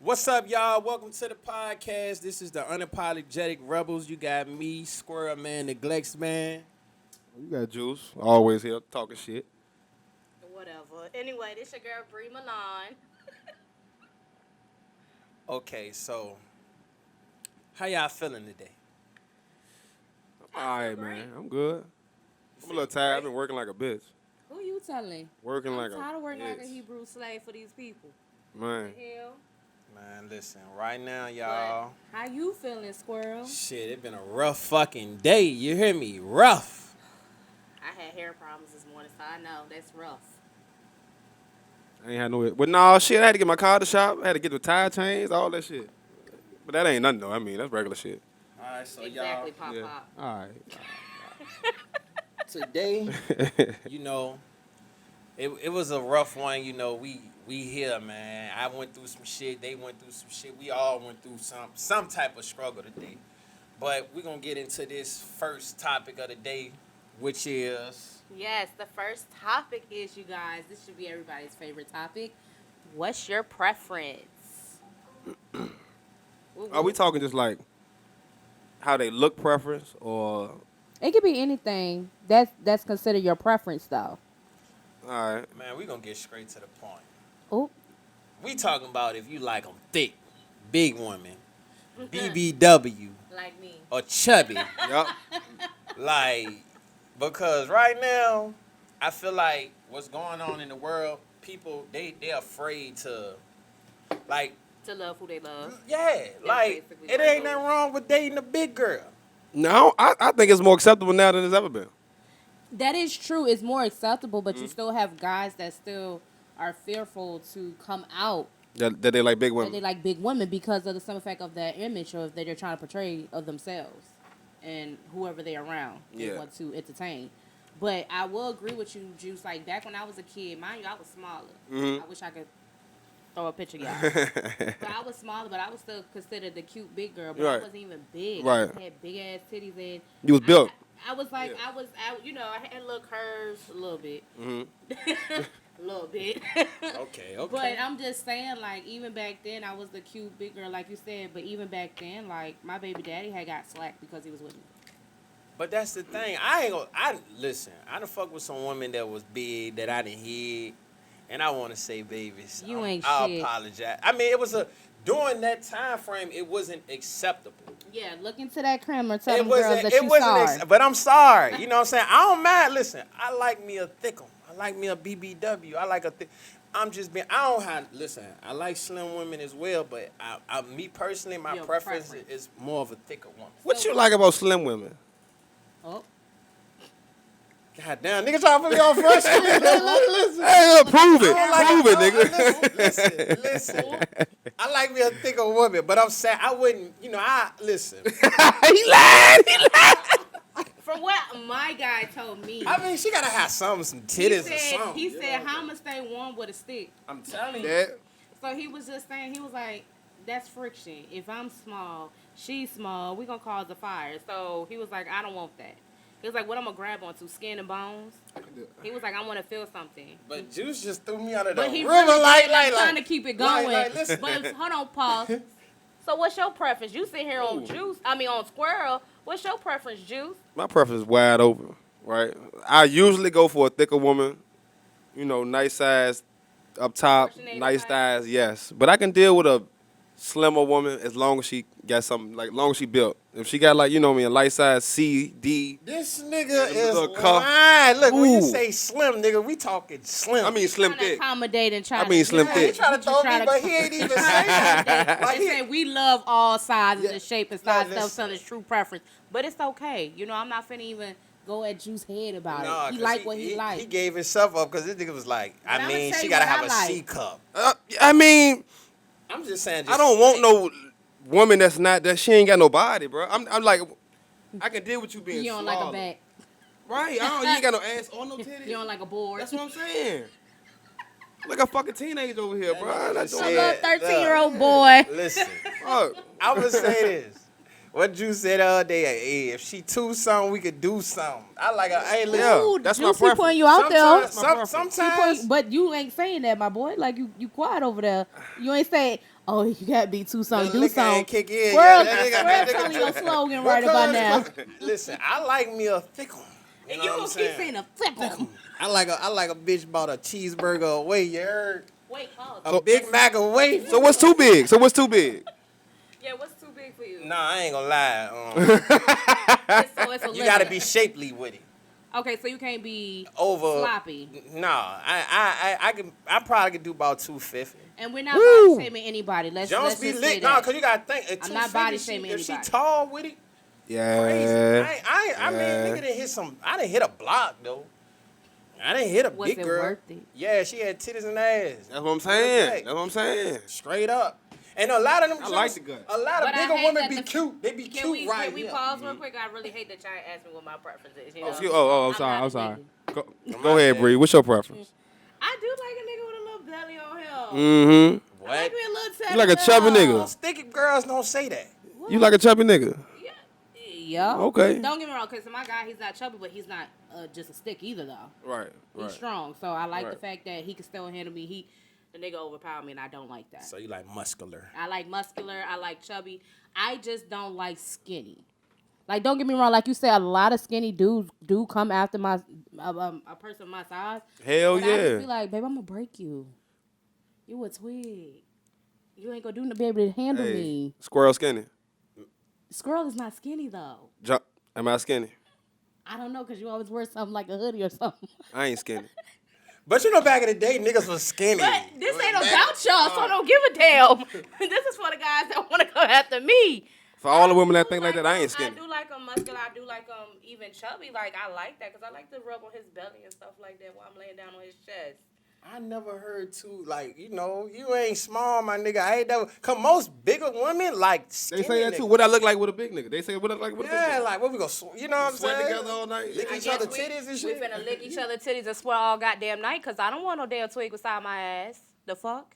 What's up, y'all? Welcome to the podcast. This is the Unapologetic Rebelz. You got me, Squirrel Man, Neglects Man. You got Juice, always here talking shit. Whatever. Anyway, this your girl Bree Milan. Okay, so how y'all feeling today? All right, man. I'm good. I'm a little tired. I've been working like a bitch. Who you telling? Working I'm like a tired of working like a bitch. Hebrew slave for these people. Man. The hell? Man, listen, right now, y'all. How you feeling, Squirrel? Shit, it been a rough fucking day. You hear me? Rough. I had hair problems this morning, so I know that's rough. I ain't had no. But no, shit. I had to get my car to the shop. I had to get the tire changed, all that shit. But that ain't nothing though. I mean, that's regular shit. All right, so Exactly, y'all. Pop Yeah. Pop. All right. Today, you know, it was a rough one. You know, we here, man. I went through some shit. They went through some shit. We all went through some type of struggle today. But we're going to get into this first topic of the day, which is... Yes, the first topic is, you guys, this should be everybody's favorite topic. What's your preference? Are we talking just like how they look preference or? It could be anything. That's considered your preference, though. All right. Man, we're going to get straight to the point. Oh, We talking about if you like them thick, big women, BBW, Like me. or chubby. Yup. Like, because right now, I feel like what's going on in the world, people, they're afraid to, like, To love who they love. yeah, like, basically it what ain't it nothing is. wrong with dating a big girl. No, I think it's more acceptable now than it's ever been. that is true. It's more acceptable, but you still have guys that still are fearful to come out That they like big that women. they like big women because of the simple fact of that image or that they're trying to portray of themselves and whoever they're around they Yeah. want to entertain. But I will agree with you, Juice. Like back when I was a kid, mind you, I was smaller. Mhm. I wish I could throw a picture, y'all. But I was smaller, but I was still considered the cute big girl. But I Right. wasn't even big. Right. I just had big ass titties and You was built. I was like, Yeah. I had little curves a little bit. hmm A little bit. Okay. But I'm just saying, like, even back then, I was the cute big girl, like you said. But even back then, like, my baby daddy had got slack because he was with me. But that's the thing. Listen, I done fuck with some women that was big that I done hit. And I want to say babies. You ain't I shit. apologize. I mean, during that time frame, it wasn't acceptable. Yeah, look into that camera. Tell them girls that you sorry. But I'm sorry. You know what I'm saying? I don't mind. Listen, I like me a thick one. I like me a BBW. I like a thick. I'm just being. I don't have. Listen, I like slim women as well, but me personally, my Your preference preference. is more of a thicker woman. What you like about slim women? Oh, God damn, nigga trying to put me on front street. Listen. Hey, prove it. I don't Prove like it, nigga. Listen. I like me a thicker woman, but I'm saying I wouldn't. Listen. He lied. from what my guy told me, I mean, she gotta have some he titties or said, something. he said, how much stay warm with a stick. I'm telling you. That. So he was just saying, he was like, that's friction. If I'm small, she's small, we gonna cause a fire. So he was like, I don't want that. He was like, what I'm gonna grab onto, skin and bones? He was like, I want to feel something. But Juice just threw me out of the But he river really like, trying to keep it going. listen. But hold on, pause. So what's your preference? You sit here on on Squirrel. What's your preference, Juice? My preference is wide open, right? I usually go for a thicker woman, nice size up top, Proportionate nice height. thighs, yes. But I can deal with a slimmer woman as long as she got something, like, long as she built. If she got, like, a light size C, D. This nigga is little cuff. lying. Look, when you Ooh. say slim, nigga, we talking slim. I mean slim Trying to thick. accommodate and try I mean slim yeah, he thick. trying to throw me, but he ain't even say that. Like, They say we love all sizes Yeah. and shape and No, size stuff, listen. son his true preference. But it's okay. I'm not finna even go at Juice head about Nah, it. He 'cause like what he like. He gave himself up because this nigga was like, But I'ma tell she you gotta what have I a like. C cup. I mean, I'm just saying. I don't want no woman that she ain't got no body, bro. I'm like, I can deal with you being You don't smaller. like a back. Right, you ain't got no ass or no titties. You don't like a board. That's what I'm saying. Like a fucking teenage over here, bro. I'm not just doing A said- that. little 13-year-old boy. Listen, Fuck. I would say this. What you said the other day? Hey, if she too something, we could do something. I like her. Hey, listen. Yeah, Ooh, that's my Juicy preference. putting you out there. Sometimes, But you ain't saying that, my boy. Like you quiet over there. You ain't saying, "Oh, you gotta be too something, the do liquor something." ain't kick in. Squirrel, That Squirrel telling your slogan right about now. Listen, I like me a thick one. You know You what I'm gonna keep saying? saying a thick one. I like a bitch bought a cheeseburger away. You heard? Wait, pause. A Big Mac away. So what's too big? Yeah, what's too big for you? Nah, I ain't gonna lie. It's a You limit. gotta be shapely with it. Okay, so you can't be Over sloppy. Nah, I probably could do about 250. And we're not body shaming anybody. Let's Jones be just say lit. that. Nah, cause you gotta think. At I'm not 250, body shaming if she anybody. tall with it, crazy. Yeah. I mean, nigga didn't hit some. I didn't hit a block though. I didn't hit a Was big it girl. worth it? Yeah, she had titties and ass. That's what I'm saying. That's what I'm saying. Straight up. And a lot of them. I like the gut. A lot of But I bigger hate women that be the- cute. They be cute right Can we here. pause real quick? I really hate that y'all asked me what my preference is. You know? I'm sorry. not I'm a sorry. nigga. Go ahead, Bree. What's your preference? I do like a nigga with a little belly on him. Mm-hmm. I like me a little You like a chubby nigga? Sticky girls don't say that. You like a chubby nigga? Yeah. Yeah. Okay. Don't get me wrong, because my guy, he's not chubby, but he's not just a stick either, though. Right. He's strong. So I like the Right. fact that he can still handle me. The nigga overpower me, and I don't like that. So you like muscular. I like muscular. I like chubby. I just don't like skinny. Like, don't get me wrong. Like you said, a lot of skinny dudes do come after my a person my size. Hell But I just yeah. be like, babe, I'm gonna break you. You a twig. You ain't gonna be able to handle me. Squirrel skinny. Squirrel is not skinny though. Am I skinny? I don't know, cause you always wear something like a hoodie or something. I ain't skinny. But you know, back in the day, niggas was skinny. But this ain't about y'all, so I don't give a damn. This is for the guys that want to come after me. For all the women that think like that, I ain't skinny. I do like him muscular. I do like him even chubby. Like, I like that because I like to rub on his belly and stuff like that while I'm laying down on his chest. I never heard too, like, you know, you ain't small, my nigga. I ain't never, cause most bigger women like skinny They say that too. niggas. What I look like with a big nigga. They say what I look like with a big Yeah, nigga. like, what we gonna, you know what I'm Sweat saying? together all night. Lick I each guess other we- titties and We shit. finna lick each other titties and swear all goddamn night because I don't want no damn twig beside my ass. The fuck?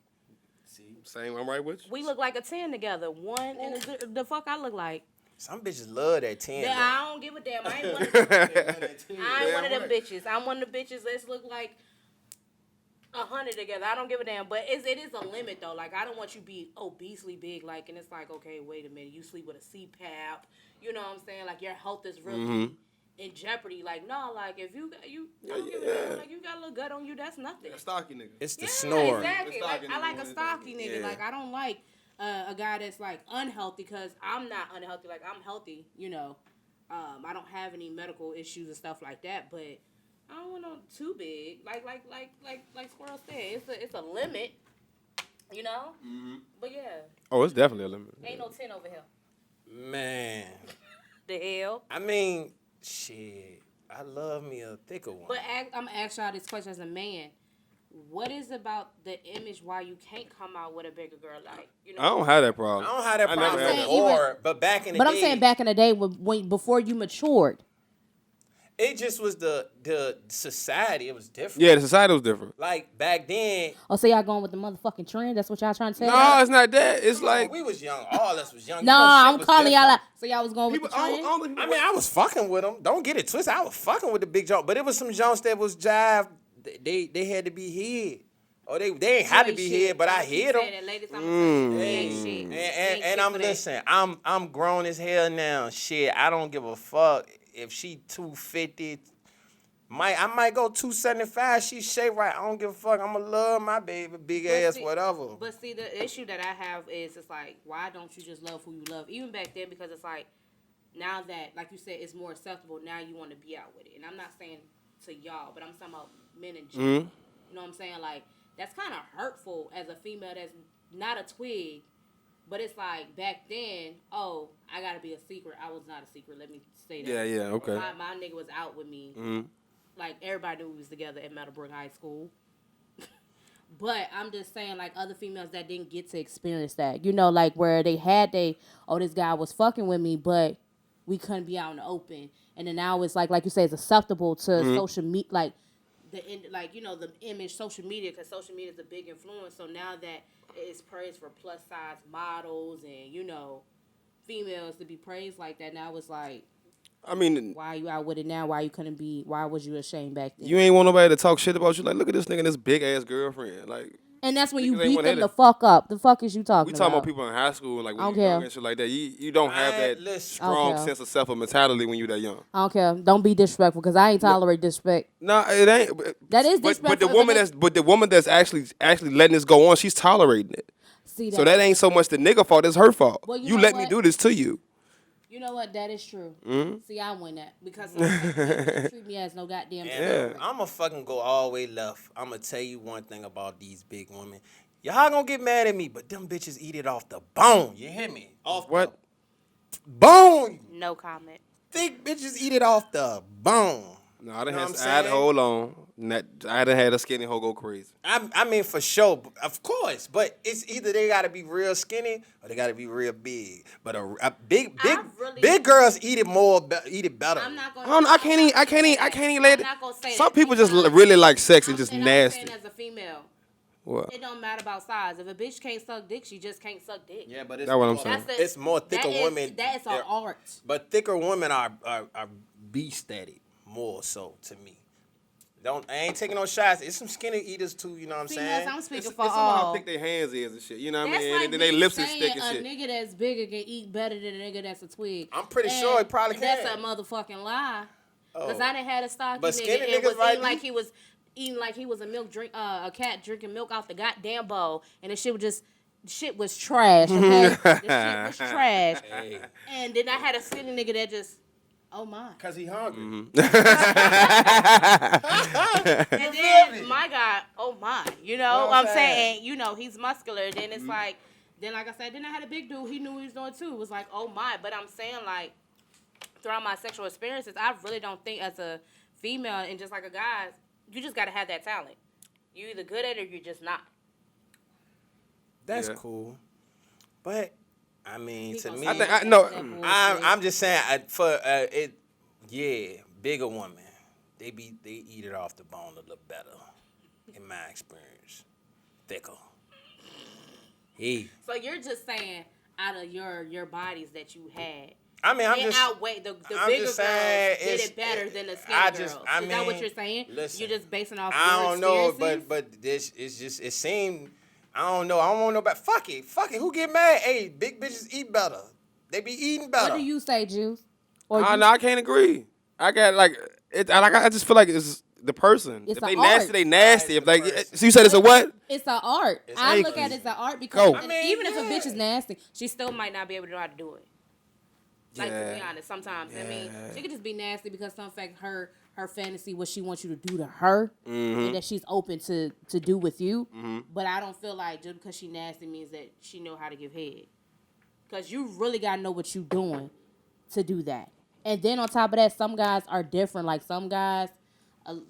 Same, I'm right with you. We look like a 10 together. One and the fuck I look like. Some bitches love that 10. Yeah, though. I don't give a damn. I ain't one of them. I ain't one of them bitches. I'm one of the bitches. Let's look like 100 together. I don't give a damn. But it is a limit though. Like, I don't want you to be obesely big. Like, and it's like, okay, wait a minute. You sleep with a CPAP. You know what I'm saying? Like, your health is really in jeopardy. Like, no, like if you don't give a damn. Like, you got a little gut on you. That's nothing. Stocky nigga. It's the Yeah, snore. exactly. The Like, stocky I like a nigga. stocky nigga. Yeah. Like, I don't like a guy that's like unhealthy because I'm not unhealthy. Like, I'm healthy. You know, I don't have any medical issues and stuff like that. But I don't want no too big. Like Squirrel said, it's a limit. You know. But yeah, Oh, it's definitely a limit. ain't no 10 over here. Man. The hell. I mean, shit. I love me a thicker one. But I'm gonna ask y'all this question as a man. What is about the image why you can't come out with a bigger girl? Like, you know, I don't have that problem. I don't have that I never problem had no that. more, but back in the But day. I'm saying back in the day when before you matured. It just was the society. It was different. Yeah, the society was different. Like, back then, Oh, so y'all going with the motherfucking trend? That's what y'all trying to say? No, it's not that. It's like we was young. All us was young. You No, know, shit I'm was calling y'all out. different. So y'all was going with people. the trend? I mean, I was fucking with them. Don't get it twisted. I was fucking with the big jump, but it was some jumps that was jive. They had to be hid, or they ain't had to be hid, but I hid them. And I'm listening. I'm grown as hell now. Shit, I don't give a fuck if she 250. I might go 275. She shape right. I don't give a fuck. I'ma love my baby, big ass, whatever. But see, the issue that I have is it's like, why don't you just love who you love? Even back then, because it's like, now that, like you said, it's more acceptable, now you want to be out with it. And I'm not saying to y'all, but I'm talking about men in general. You know what I'm saying? Like, that's kind of hurtful as a female that's not a twig. But it's like, back then, oh, I got to be a secret. I was not a secret. Let me say that. Yeah, okay. My nigga was out with me. Like, everybody knew we was together at Meadowbrook High School. But I'm just saying, like, other females that didn't get to experience that. You know, like, where they had this guy was fucking with me, but we couldn't be out in the open. And then now it's like you say, it's acceptable to social media, like, the image, social media, because social media is a big influence. So now that it's praised for plus size models and, you know, females to be praised like that. Now it's like, I mean, why are you out with it now? Why you couldn't be? Why was you ashamed back then? you ain't want nobody to talk shit about you. Like, look at this nigga and this big ass girlfriend. Like, And that's when you niggas ain't beat wanna them hear the that. fuck up. The fuck is you talking we talking about about? people in high school and like when I you don't young care. and shit like that. You don't have that Listen. strong Okay. sense of self or mentality when you that young. I don't care. Don't be disrespectful because I ain't tolerate disrespect. No, it ain't. That is But the disrespectful. woman that's actually letting this go on, she's tolerating it. See So that ain't so much the nigga fault, it's her fault. Well, you you know let me what? do this to you. You know what? That is true. Mm-hmm. See, I win that because they treat me as no goddamn. And I'm going to fucking go all the way left. I'm going to tell you one thing about these big women. Y'all going to get mad at me, but them bitches eat it off the bone. You hear me? Off What? the bone. No comment. Thick bitches eat it off the bone. No, I done Know had. what I'm I saying? hold on. I done had a skinny hoe go crazy. I mean, for sure, of course. But it's either they got to be real skinny or they got to be real big. But a big girls eat it better. I'm not gonna. I don't know, I can't even let I'm it. not gonna say Some that people just because really like sex and just I'm nasty. saying as a female, What? it don't matter about size. If a bitch can't suck dick, she just can't suck dick. Yeah, but it's That's what I'm more, saying. it's more thicker women. That is an art. But thicker women are beast at it more so to me. I ain't taking no shots. It's some skinny eaters too. You know what I'm saying? I'm speaking It's for about all. how thick their hands is and shit. You know what I That's mean? like And then they me lips is saying thick and a shit. nigga that's bigger can eat better than a nigga that's a twig. I'm pretty And sure he probably That's can. a motherfucking lie. Because Oh. I done had a stocky But nigga skinny and niggas was like eating like you? he was eating like he was a cat drinking milk out the goddamn bowl, and the shit was trash. Okay, the shit was trash. Hey, And then I had a skinny nigga that just, oh my. cause he hungry. And then my God, oh my, you know Know what what I'm I'm saying? saying? You know, he's muscular. Then it's like, then like I said, then I had a big dude. He knew what he was doing too. It was like, oh my. But I'm saying like, throughout my sexual experiences, I really don't think as a female and just like a guy, you just gotta have that talent. You either good at it or you're just not. That's Yeah. cool. But I mean, to me, I'm just saying bigger women, they eat it off the bone a little better, in my experience, thicker. Hey, So you're just saying out of your bodies that you had, I mean, I'm they just outweigh the I'm bigger just girls saying did it's- it better than the skinny I girls. just- Is I that what mean, you're saying? listen, You're just basing off I your don't know, experiences? but this it's just it seemed I don't know. I don't want to know about fuck it. Who get mad? Hey, big bitches eat better. They be eating better. What do you say, Juice? Or No, I can't agree. I got like it. I just feel like it's the person. It's If they an nasty, art. they nasty. It's If the like person. so, you said it's a what? It's an art. It's I an look art. at it as an art because Go. I mean, even if a yeah. bitch is nasty, she still might not be able to know how to do it. Like to be Yeah. honest, sometimes I mean Yeah. she could just be nasty because some fact her fantasy what she wants you to do to her and that she's open to do with you. But I don't feel like just because she nasty means that she know how to give head. Because you really gotta know what you doing to do that. And then on top of that, some guys are different. Like some guys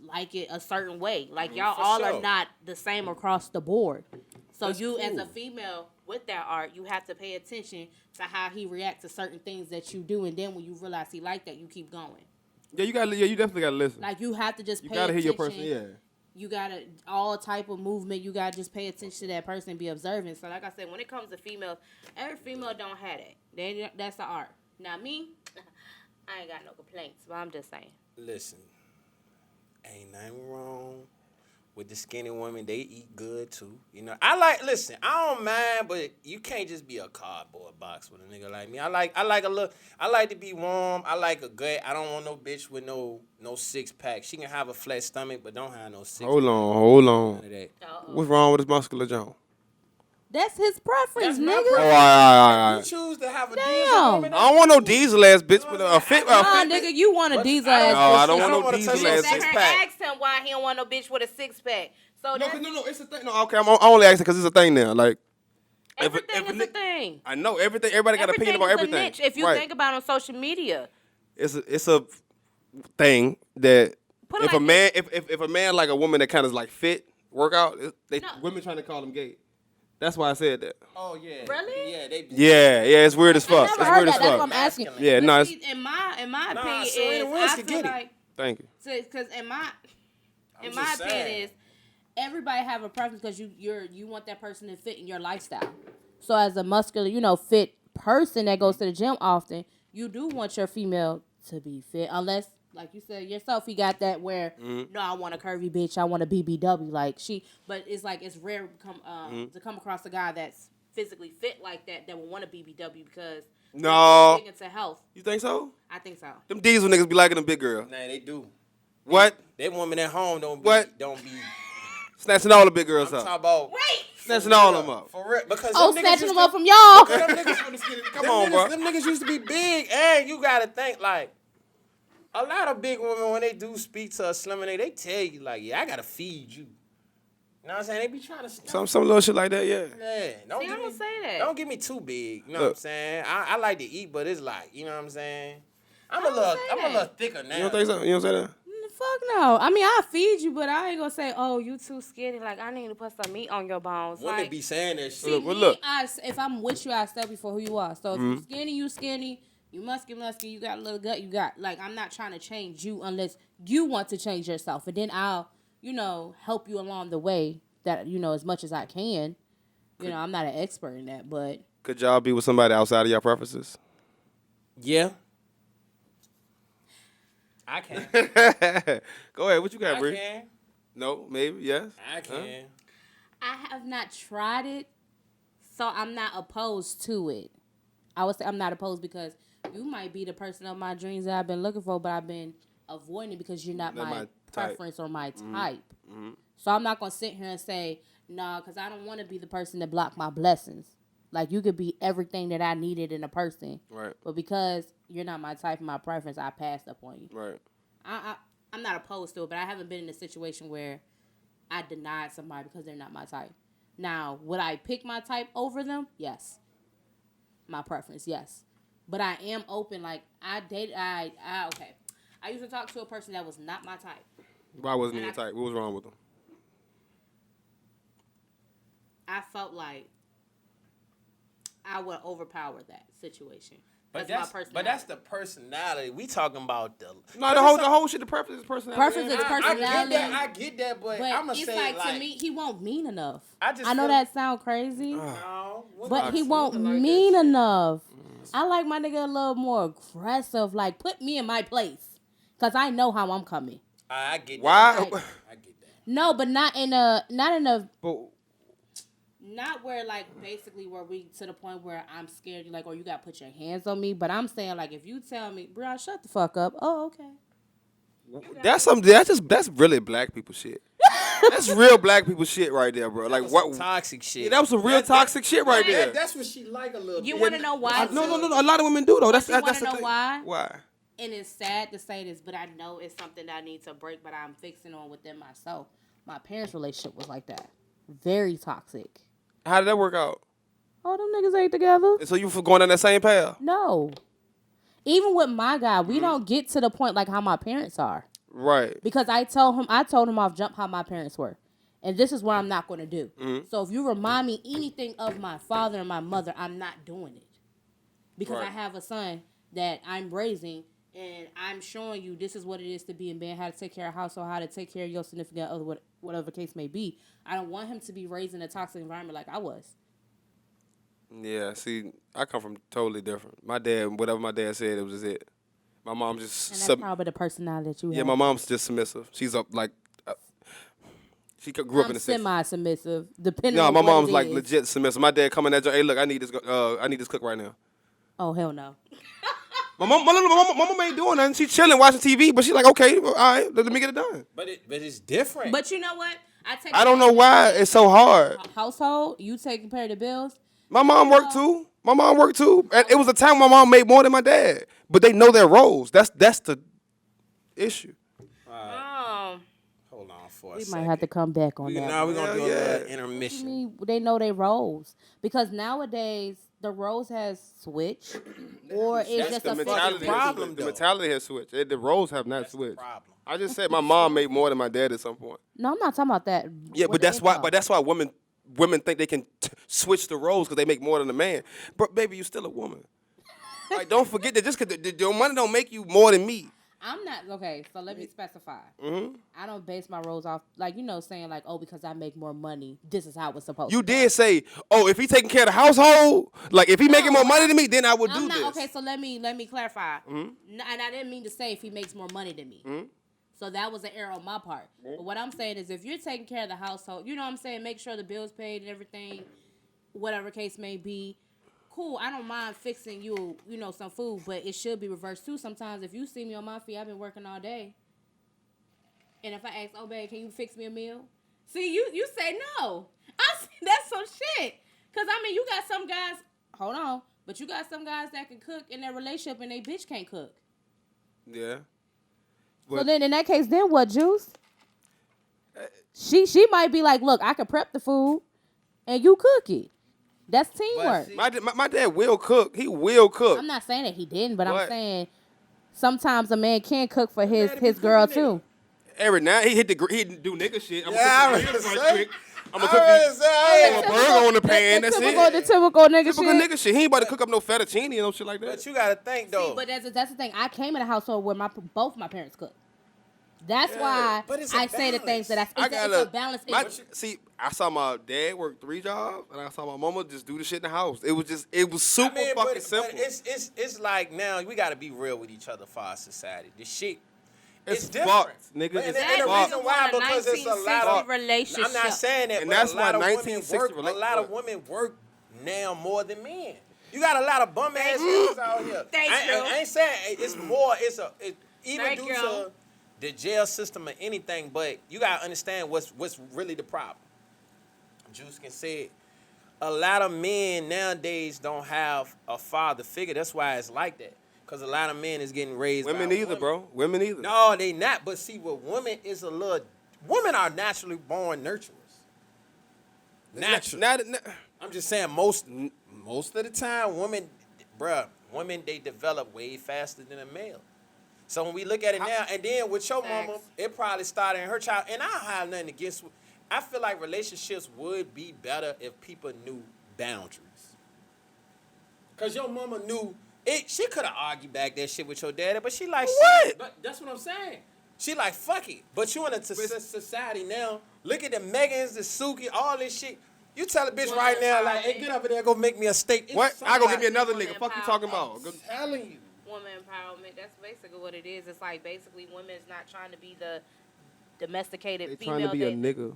like it a certain way. Like y'all for all sure. are not the same across the board. So That's you as a cool. female with that art, you have to pay attention to how he reacts to certain things that you do. And then when you realize he like that, you keep going. Yeah, you definitely gotta listen. Like you have to just You pay gotta hear attention. your person. Yeah. You gotta all type of movement. You gotta just pay attention to that person and be observant. So like I said, when it comes to females, every female don't have that. That's the art. Now me, I ain't got no complaints, but I'm just saying. Listen, ain't nothing wrong with the skinny women. They eat good too. You know, I don't mind, but you can't just be a cardboard box with a nigga like me. I like to be warm. I like a gut. I don't want no bitch with no 6-pack. She can have a flat stomach, but don't have no 6-pack. Hold None on. of that. What's wrong with this muscular John? That's his preference, That's my nigga. Oh, preference. all You right. choose to have a Damn. diesel woman. I don't want no diesel ass bitch with a fit. Nah, nigga, you want a But diesel I ass don't- No, I bitch. don't I want don't no wanna diesel touch ass your Let bitch. her six-pack. ask him why he don't want no bitch with a 6-pack. So that's No, it's a thing. No, okay, I'm only asking because it's a thing now. Like, everything if a is a ni- thing. I know everything. Everybody got an opinion about is a everything. niche. If you right. think about it on social media, it's a thing that Put it if like a man if a man like a woman that kind of like fit workout, No. women trying to call him gay. That's why I said that. Oh yeah. Really? Yeah, they. Yeah, it's weird as fuck. I never It's heard weird that. as That's fuck. what I'm asking. Yeah, But no, see, in my Nah, opinion Serena is Williams I could feel get it. like Thank you. because in my I'm opinion just saying. is everybody have a preference because you want that person to fit in your lifestyle. So as a muscular, fit person that goes to the gym often, you do want your female to be fit, unless, like you said yourself, you got that where no, I want a curvy bitch, I want a BBW, like but it's like it's rare to come across a guy that's physically fit like that will want a BBW because No. they're big into health. You think so? I think so. Them diesel niggas be liking them big girl. Nah, they do. What? They women at home don't be. Snatching all the big girls I'm up. talking about. Wait. Snatching all of them up. For real, because Snatching them up from y'all. Them niggas, Come on, bro. Them niggas used to be big, and you gotta think like a lot of big women when they do speak to a slim nigga, they tell you like, yeah, I gotta feed you. You know what I'm saying? They be trying to Some little shit like that, yeah. Yeah, don't See, give I don't me, say that. Don't get me too big. You know what I'm saying? I like to eat, but it's like, you know what I'm saying? I'm a little thicker now. You don't think so? You don't say that? Fuck no. I mean, I'll feed you, but I ain't gonna say, oh, you too skinny. Like, I need to put some meat on your bones. Women Like, be saying that shit. see, look. if I'm with you, I step before who you are. So if you skinny, you skinny. You musky, you got a little gut, you got. Like, I'm not trying to change you unless you want to change yourself. And then I'll, help you along the way that, as much as I can. I'm not an expert in that, but. Could y'all be with somebody outside of your preferences? Yeah. I can. Go ahead. What you got, I Bree? can. No, maybe, yes. I can. I have not tried it, so I'm not opposed to it. I would say I'm not opposed because you might be the person of my dreams that I've been looking for, but I've been avoiding because you're not my preference or my type. Mm-hmm. So I'm not going to sit here and say, nah, because I don't want to be the person that block my blessings. Like, you could be everything that I needed in a person. Right. But because you're not my type and my preference, I passed up on you. Right. I'm not opposed to it, but I haven't been in a situation where I denied somebody because they're not my type. Now, would I pick my type over them? Yes. My preference, yes. But I am open. Like, okay. I used to talk to a person that was not my type. Why wasn't he your type? What was wrong with him? I felt like I would overpower that situation. But that's the personality. We talking about the whole shit. The preference is personality. Preference is personality. I get that, but I'm gonna it's say like to me, he won't mean enough. I know that sound crazy, no, but he won't mean enough. I like my nigga a little more aggressive. Like, put me in my place, cause I know how I'm coming. I get that. Why? I get that. No, but not in a. But, Not where, like, basically where we to the point where I'm scared, like, or you got to put your hands on me. But I'm saying, like, if you tell me, bro, shut the fuck up. Oh, okay. That's really black people shit. That's real black people shit right there, bro. Like, what? Toxic shit. Yeah, that was some real toxic shit right there. That's what she like a little bit. You want to know why? No. A lot of women do, though. That's you the want to know thing. why? Why? And it's sad to say this, but I know it's something that I need to break, but I'm fixing on within myself. My parents' relationship was like that. Very toxic. How did that work out? Oh, them niggas ain't together. And so you for going down that same path? No. Even with my guy, we don't get to the point like how my parents are. Right. Because I told him off jump how my parents were. And this is what I'm not going to do. Mm-hmm. So if you remind me anything of my father and my mother, I'm not doing it. Because I have a son that I'm raising, and I'm showing you this is what it is to be a man, how to take care of a household, how to take care of your significant other, whatever the case may be. I don't want him to be raised in a toxic environment like I was. Yeah, see, I come from totally different. My dad, whatever my dad said, it was just it. My mom just... And that's probably the personality that you have. Yeah, my mom's just submissive. She's up like... she grew up in the 60s. Semi-submissive, depending No, on my what mom's it like is. legit submissive. My dad coming at you, hey, look, I need this cook right now. Oh, hell no. My mom ain't doing nothing. She's chilling, watching TV, but she's like, okay, all right, let me get it done. But it's different. But you know what? I don't know why it's so hard. Household, you taking care of the bills. My mom worked too. And it was a time my mom made more than my dad. But they know their roles. That's the issue. Hold on for a second. We might have to come back on that. Now we're going to do a little What intermission. you mean they know their roles? Because nowadays, the roles has switched. Or it's just a mentality. Problem, The though. mentality has switched. The roles have not That's the switched. problem. I just said my mom made more than my dad at some point. No, I'm not talking about that. Yeah, With but the that's why. income. But that's why women think they can switch the roles because they make more than a man. But baby, you still a woman. Like, don't forget that just because your money don't make you more than me. I'm not okay. So let me specify. Mm-hmm. I don't base my roles off like saying like, oh, because I make more money, this is how it's supposed. You to go. did say, oh, if he taking care of the household, like if he making more money than me, then I would do this. Okay, so let me clarify. And I didn't mean to say if he makes more money than me. So that was an error on my part. But what I'm saying is if you're taking care of the household, you know what I'm saying, make sure the bills paid and everything, whatever case may be. Cool, I don't mind fixing you some food, but it should be reversed too. Sometimes if you see me on my feet, I've been working all day. And if I ask, oh, babe, can you fix me a meal? See, you say no. That's some shit. Because, you got some guys, hold on, but you got some guys that can cook in their relationship and they bitch can't cook. Yeah. So then in that case, then what, Juice? She might be like, look, I can prep the food and you cook it. That's teamwork. My dad will cook. He will cook. I'm not saying that he didn't, but I'm saying sometimes a man can cook for his girl too. Every night he do nigga shit. I'm I'm gonna cook a burger on the pan. That's it. The typical nigga shit. He ain't about to cook up no fettuccine and no shit like that. But you gotta think though. See, but that's the thing. I came in a household where both my parents cook. That's why I say the things that it's a balance. I saw my dad work 3 jobs, and I saw my mama just do the shit in the house. It was super fucking simple. But it's like now we gotta be real with each other for our society. The shit. It's different, fucked, nigga. And the reason why, because it's a lot of relationship. I'm not saying that, and but that's a lot why of women work now more than men. You got a lot of bum ass niggas out here. I ain't saying it's more. Even due to the jail system or anything, but you gotta understand what's really the problem. Juice can say it. A lot of men nowadays don't have a father figure. That's why it's like that. Because a lot of men is getting raised by women either, bro. Women either. No, they not. But see, what women is women are naturally born nurturers. Naturally. I'm just saying most of the time, women, they develop way faster than a male. So when we look at it now, and then with your mama, it probably started in her child. And I don't have nothing against. I feel like relationships would be better if people knew boundaries. Because your mama knew. She could have argued back that shit with your daddy, but she like, what? But that's what I'm saying. She like, fuck it. But you in a society now, look at the Megans, the Suki, all this shit. You tell a bitch right now, like, hey, get over there, go make me a steak. What? I go get me another nigga. Fuck you talking about? I'm telling you. Woman empowerment, that's basically what it is. It's like basically women's not trying to be the domesticated female. They trying to be a nigga.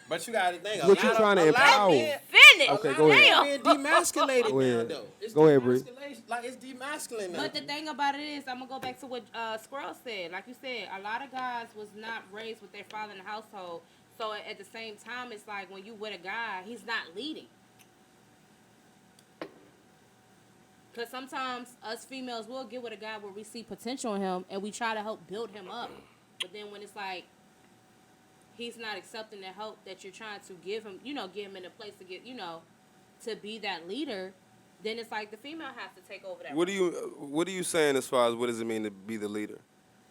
But you gotta think. What you trying to empower? Finish. Okay, go ahead. Being demasculated now, though. Go ahead, Bree. Like, it's demasculating now. But the thing about it is, I'm gonna go back to what Squirrel said. Like you said, a lot of guys was not raised with their father in the household. So at the same time, it's like when you with a guy, he's not leading. Because sometimes us females will get with a guy where we see potential in him and we try to help build him up. But then when it's like, he's not accepting the help that you're trying to give him, get him in a place to get, to be that leader, then it's like the female has to take over that. What are you saying as far as what does it mean to be the leader?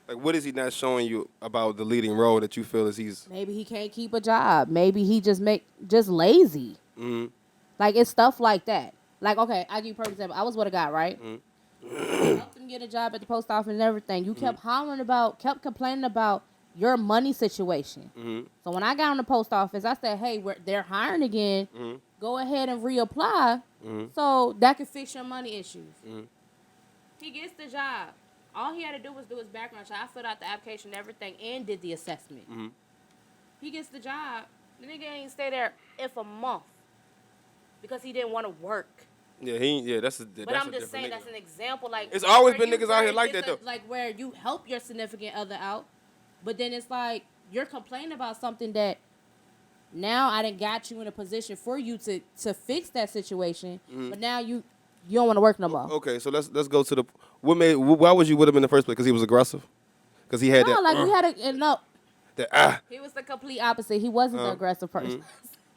Like, what is he not showing you about the leading role that you feel is he's... Maybe he can't keep a job. Maybe he just lazy. Mm-hmm. Like, it's stuff like that. Like, okay, I'll give you a perfect example. I was with a guy, right? Mm-hmm. Helped him get a job at the post office and everything. You kept kept complaining about your money situation. Mm-hmm. So when I got on the post office, I said, hey, they're hiring again. Mm-hmm. Go ahead and reapply so that can fix your money issues. Mm-hmm. He gets the job. All he had to do was do his background check. I filled out the application and everything and did the assessment. Mm-hmm. He gets the job. The nigga ain't stay there for a month because he didn't want to work. Yeah, that's a But I'm just saying, that's an example. Like, it's always been niggas out here like that, though. Like, where you help your significant other out, but then it's like, you're complaining about something that now I done got you in a position for you to fix that situation, but now you don't want to work no more. Okay, so let's go to the... Why was you with him in the first place? Because he was aggressive? Because he had that... we had a... No. He was the complete opposite. He wasn't the aggressive person.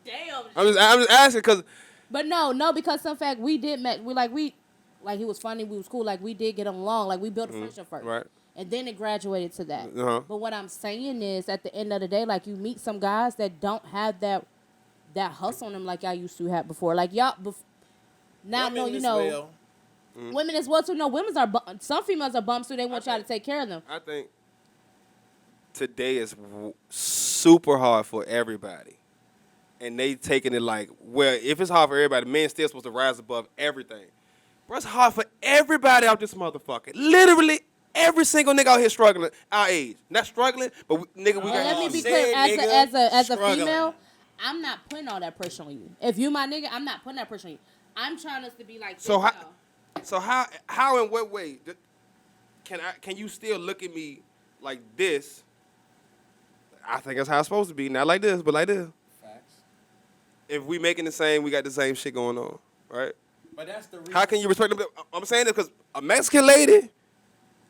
Damn. I'm just asking because... But no, because in fact we did met. He was funny. We was cool. Like, we did get along. Like, we built a friendship first. Right. And then it graduated to that. Uh-huh. But what I'm saying is, at the end of the day, like, you meet some guys that don't have that hustle on them like I used to have before. Like, y'all... Now, no, Women as well too. No, some females are bums too. They want y'all to take care of them. I think today is super hard for everybody. And they taking it like, well, if it's hard for everybody, men still supposed to rise above everything. Bro, it's hard for everybody out this motherfucker. Literally every single nigga out here struggling, our age. Not struggling, but we got. Let me be clear. As a female, I'm not putting all that pressure on you. If you my nigga, I'm not putting that pressure on you. I'm trying us to be like. So how in what way can you still look at me like this? I think that's how it's supposed to be. Not like this, but like this. Facts. If we making the same, we got the same shit going on, right? But that's the reason. How can you respect them? I'm saying this because a Mexican lady,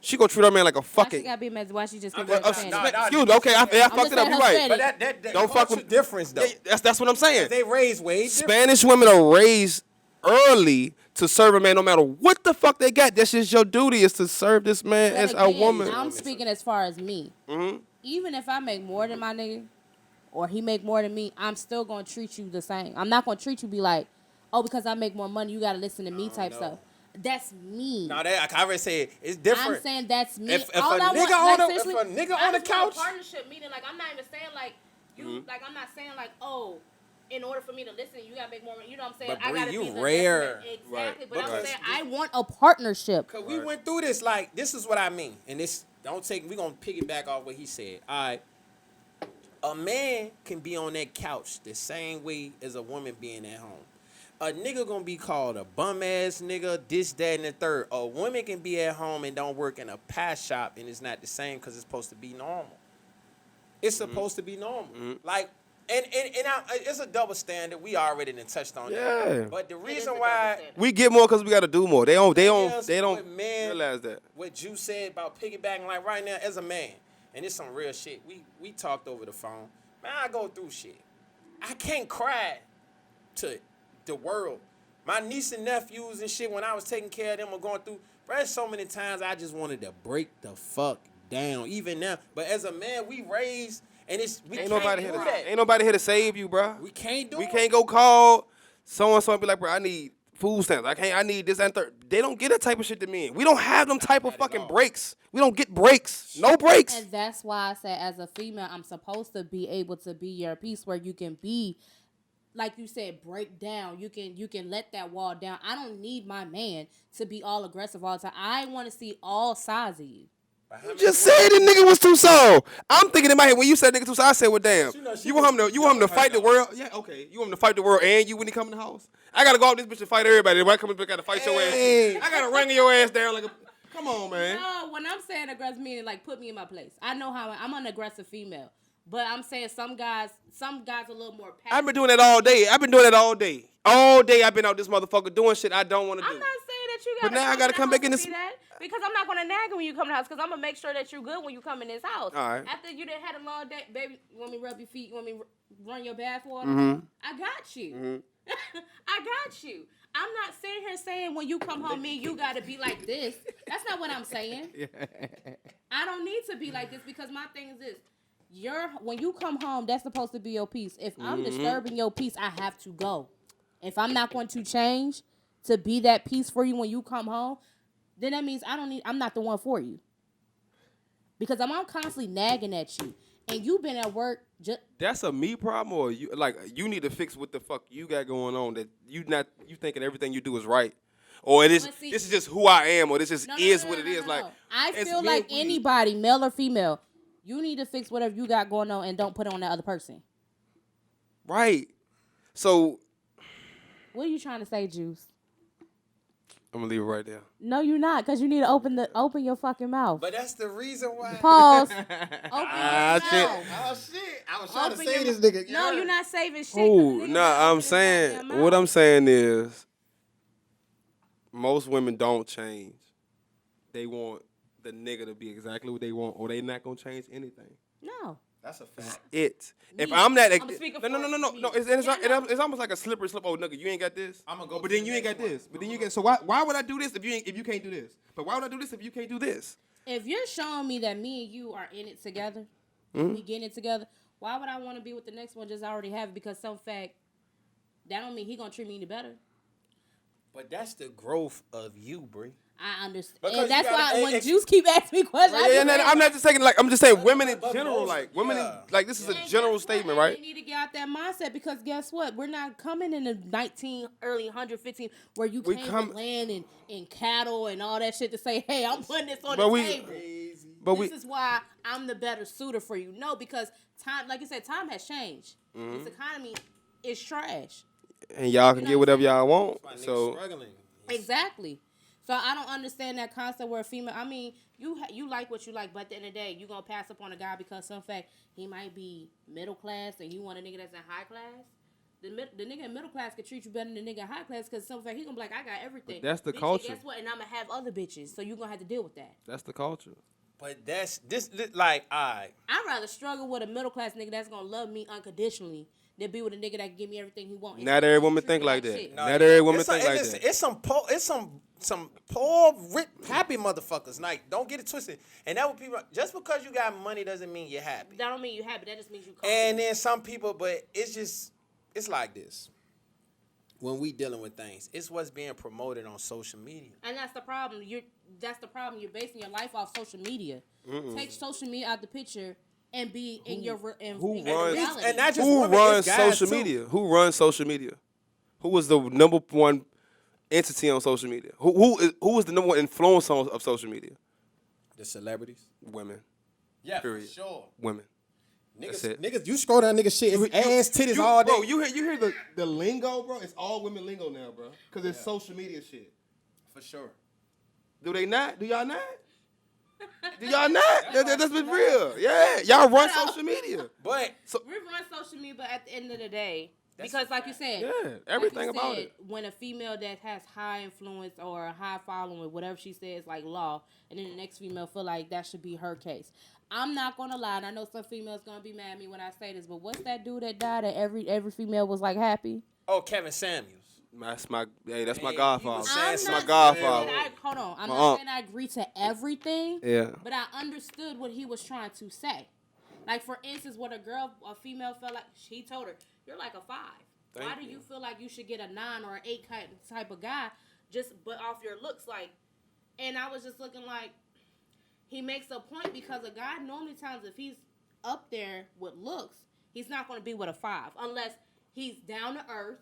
she gonna treat her man like a fucking. Why she gotta be Mexican? Why she just can't excuse me. Okay, I fucked it up. You're right. But that don't fuck with difference though. That's what I'm saying. They raised way different. Spanish women are raised early to serve a man no matter what the fuck they got. That's just your duty is to serve this man as a woman. I'm speaking as far as me. Mm-hmm. Even if I make more than my nigga or he make more than me, I'm still going to treat you the same. I'm not going to treat you be like, oh, because I make more money, you got to listen to me type stuff. That's me. No, I already said it's different. I'm saying that's me. If a nigga on the couch. Partnership meaning, like, I'm not even saying, like, you, like, I'm not saying, like, oh, in order for me to listen, you gotta make more money. You know what I'm saying? But I gotta you be the rare. Exactly. Right. But I'm saying I want a partnership. Cause we went through this. Like, this is what I mean. And this we gonna piggyback off what he said. All right. A man can be on that couch the same way as a woman being at home. A nigga gonna be called a bum ass nigga, this, that, and the third. A woman can be at home and don't work in a pie shop, and it's not the same because it's supposed to be normal. It's supposed to be normal. Like. And it's a double standard. We already done touched on that. But the reason why we get more because we got to do more. They don't man, realize that. What you said about piggybacking, like right now, as a man, and it's some real shit. We talked over the phone. Man, I go through shit. I can't cry to the world. My niece and nephews and shit, when I was taking care of them or going through, bro, there's so many times I just wanted to break the fuck down. Even now. But as a man, we raised. And ain't nobody here to save you, bro. We can't do it. We it. can't go call so-and-so and be like, bro, I need food stamps. I need this and third. They don't get that type of shit to me. We don't have them type of fucking breaks. We don't get breaks. No breaks. And that's why I said as a female, I'm supposed to be able to be your piece where you can be, like you said, break down. You can let that wall down. I don't need my man to be all aggressive all the time. I want to see all sides of you. You just said the nigga was too soft. I'm thinking in my head when you said nigga too soft, I said, well, damn. You want him to fight the world? Yeah, okay. You want him to fight the world and you when he come in the house? I gotta go out this bitch and fight everybody. When I come in, I gotta fight your ass. I gotta wrangle your ass down like a. Come on, man. No, when I'm saying aggressive, meaning like put me in my place. I know how I'm an aggressive female, but I'm saying some guys a little more passive. I've been doing that all day. All day I've been out this motherfucker doing shit I don't want to do. I'm not saying that you gotta. But now I gotta come back in this. Because I'm not going to nag when you come to the house. Because I'm going to make sure that you're good when you come in this house. All right. After you done had a long day, baby, you want me to rub your feet? You want me to run your bath water? Mm-hmm. I got you. Mm-hmm. I got you. I'm not sitting here saying when you come home, me, you got to be like this. That's not what I'm saying. I don't need to be like this because my thing is this. When you come home, that's supposed to be your peace. If I'm disturbing your peace, I have to go. If I'm not going to change to be that peace for you when you come home, then that means I'm not the one for you. Because I'm constantly nagging at you. And you've been at work that's a me problem or you need to fix what the fuck you got going on that you thinking everything you do is right. Or this is just who I am or this just is what it is. Like I feel like anybody, male or female, you need to fix whatever you got going on and don't put it on that other person. Right. So what are you trying to say, Juice? I'm gonna leave it right there. No, you're not, because you need to open your fucking mouth. But that's the reason why. Pause. Open your mouth. Shit. Oh shit! I was trying to save this nigga. No, you're not saving shit. Oh, no, I'm saying what I'm saying is most women don't change. They want the nigga to be exactly what they want, or they not gonna change anything. No. That's a fact. If I'm that, no. It's almost like a slippery slope. Oh, nigga, you ain't got this. I'm gonna go. But then you ain't got this. But then you get. So why would I do this if you can't do this? But why would I do this if you can't do this? If you're showing me that me and you are in it together, we getting it together, why would I want to be with the next one? Just already have it because some fact that don't mean he gonna treat me any better. But that's the growth of you, Bree. I understand. Because And you that's gotta- why when Juice keep asking me questions, I Yeah, be like, I'm not just saying like I'm just saying women in but general, most- like women, yeah. like this is a and general guess what? statement, And right? They need to get out that mindset because guess what? We're not coming in the 19 early 115 where you We came come- with land and cattle and all that shit to say, hey, I'm putting this on But the we- table. But This is why I'm the better suitor for you. No, because time, like you said, time has changed. Mm-hmm. This economy is trash. and y'all can You know get what I'm whatever y'all want. My nigga So struggling. Exactly. So I don't understand that concept where a female. I mean, you like what you like, but at the end of the day, you gonna pass up on a guy because some fact he might be middle class and you want a nigga that's in high class. The nigga in middle class could treat you better than the nigga in high class because some fact he gonna be like, I got everything. But that's the Bitch, culture. Guess what? And I'm gonna have other bitches, so you gonna have to deal with that. that's the culture. But that's this like I. I'd rather struggle with a middle class nigga that's gonna love me unconditionally than be with a nigga that can give me everything he wants. Not every woman think like that. shit. Not every woman It's think like listen, that. It's some poor, rich, happy motherfuckers. Like, don't get it twisted. And that what people. Just because you got money doesn't mean you're happy. That don't mean you happy. That just means you. And then some people, but it's like this. When we dealing with things, it's what's being promoted on social media. And that's the problem. That's the problem. You're basing your life off social media. Take social media out the picture and be in your in who in your runs- reality. And not just Who women, runs it's guys social too. media? Who runs social media? Who was the number one entity on social media? Who is the number one influencer of social media? The celebrities. Women. Yeah, Period. for sure. Women. That's it. Niggas, you scroll down nigga shit, it's ass, titties you, all day. Bro, you hear the lingo, bro? It's all women lingo now, bro. Because it's social media shit. For sure. Do they not? Do y'all not? Do y'all not? That's been real. Yeah. Y'all run social media. But We run social media, but at the end of the day, That's because a like you fact. said, Yeah, everything about it. When a female that has high influence or a high following, whatever she says, like law, and then the next female feel like that should be her case. I'm not gonna lie, and I know some females gonna be mad at me when I say this, but what's that dude that died that every female was like happy? oh, Kevin Samuels. That's my Man, godfather. he was I'm saying That's not my something. godfather. saying hold on. I'm My not aunt. saying I agree to everything. Yeah. But I understood what he was trying to say. Like for instance, what a female felt like he told her, "You're like a 5. Why do you feel like you should get a 9 or an 8 type of guy but off your looks?" Like, and I was just looking like he makes a point because a guy normally times if he's up there with looks, he's not going to be with a 5 unless he's down to earth,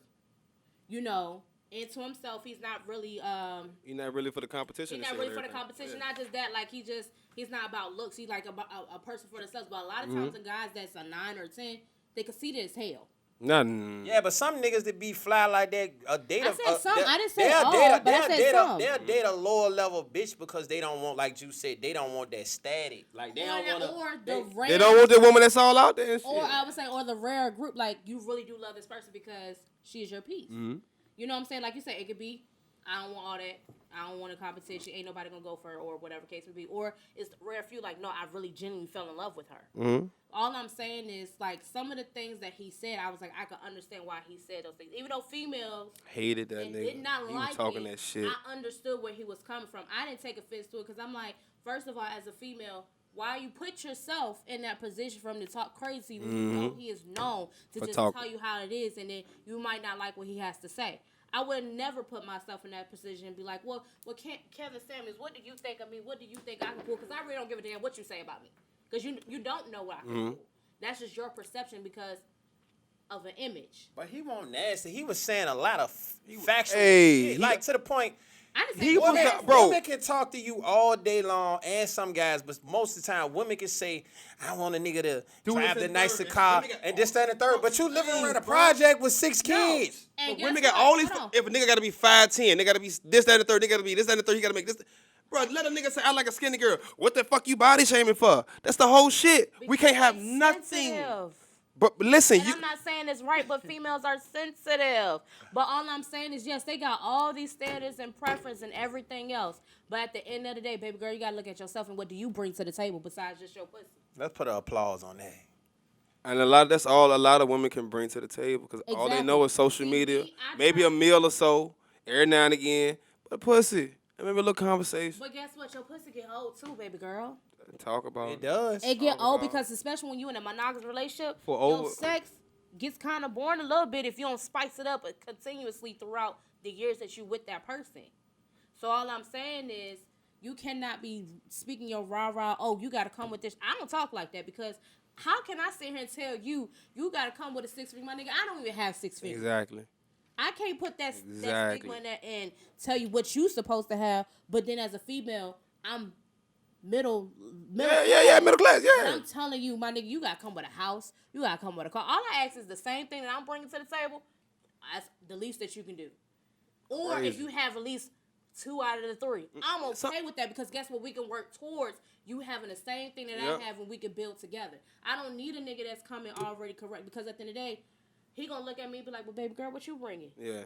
into himself. He's not really You're not really for the competition. he's not really for the competition. Yeah. Not just that, like he's not about looks. He's like about a person for themselves. But a lot of times, the guys that's a 9 or 10, they conceited as hell. Nothing. Yeah, but some niggas that be fly like that, date I said some. I didn't say all, but I said some. They'll date a lower level bitch because they don't want, like you said, they don't want that static. Like they don't want Or to. the rare, They don't want the woman that's all out there and shit. or I would say, or the rare group. Like you really do love this person because she is your piece. Mm-hmm. You know what I'm saying? Like you said, it could be, I don't want all that. I don't want a competition. Ain't nobody gonna go for her, or whatever case may be. Or it's the rare few like, no, I really genuinely fell in love with her. Mm-hmm. All I'm saying is like some of the things that he said, I was like, I could understand why he said those things. Even though females Hated that and nigga. did not He like was talking it, that shit. I understood where he was coming from. I didn't take offense to it because I'm like, first of all, as a female, why you put yourself in that position for him to talk crazy when you know he is known to For just talking. tell you how it is, and then you might not like what he has to say. I would never put myself in that position and be like, well, Kevin Samuels, what do you think of me? What do you think I can pull? Because I really don't give a damn what you say about me. Because you don't know what I can pull. That's just your perception because of an image. But he won't nasty. He was saying a lot of factual Hey, shit. Like to the point. I didn't He say was Women, not- bro. women can talk to you all day long, and some guys, but most of the time, women can say, "I want a nigga to drive this the and nicer third, car and and this, that, and the third." But you living around a bro. project with 6 kids. And But guess women got what? all these. Hold on. If a nigga got to be 5'10", they got to be this, that, and the third. They got to be this, that, and the third. He got to make this. Bro, let a nigga say I like a skinny girl. What the fuck you body shaming for? That's the whole shit. We can't have Because nothing. sensitive. But listen, And I'm not saying it's right, but females are sensitive. But all I'm saying is, yes, they got all these standards and preference and everything else. But at the end of the day, baby girl, you got to look at yourself and what do you bring to the table besides just your pussy? Let's put an applause on that. And that's all a lot of women can bring to the table because all they know is social See, media, me, I maybe a try- meal or so, every now and again. But pussy, and maybe a little conversation. But guess what? Your pussy get old too, baby girl. Talk about It does. It get old about- because especially when you in a monogamous relationship, For your over- sex gets kind of boring a little bit if you don't spice it up continuously throughout the years that you with that person. So all I'm saying is you cannot be speaking your rah-rah, oh, you got to come with this. I don't talk like that because how can I sit here and tell you, you got to come with a 6 figure? My nigga, I don't even have 6 figures. Exactly. I can't put that stigma in there and tell you what you supposed to have, but then as a female, I'm middle Yeah, middle class, yeah. But I'm telling you, my nigga, you got to come with a house. You got to come with a car. All I ask is the same thing that I'm bringing to the table. That's the least that you can do. Or Crazy. if you have at least 2 out of the 3. I'm okay with that because guess what? We can work towards you having the same thing that I have and we can build together. I don't need a nigga that's coming already correct because at the end of the day, he gonna look at me and be like, well, baby girl, what you bringing? Yeah.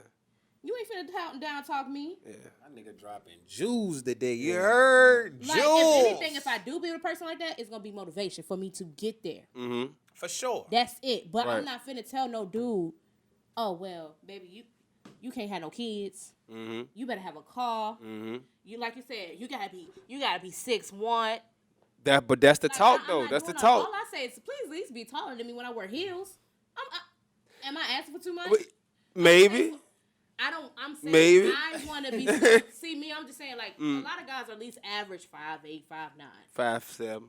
You ain't finna down talk me. Yeah. That nigga dropping jewels today. You heard? Like, Jewels. if anything, if I do be with a person like that, it's gonna be motivation for me to get there. Mm-hmm. For sure. That's it. But Right. I'm not finna tell no dude, oh, well, baby, you can't have no kids. Mm-hmm. You better have a car. Mm-hmm. You like you said, you gotta be 6'1". But that's the Like, talk I'm though. not That's the doing talk. All I say is, please at least be taller than me when I wear heels. Am I asking for too much? Maybe. I'm saying Maybe. I want to be. See me, I'm just saying like a lot of guys are at least average 5'8", 5'9". 5, 7,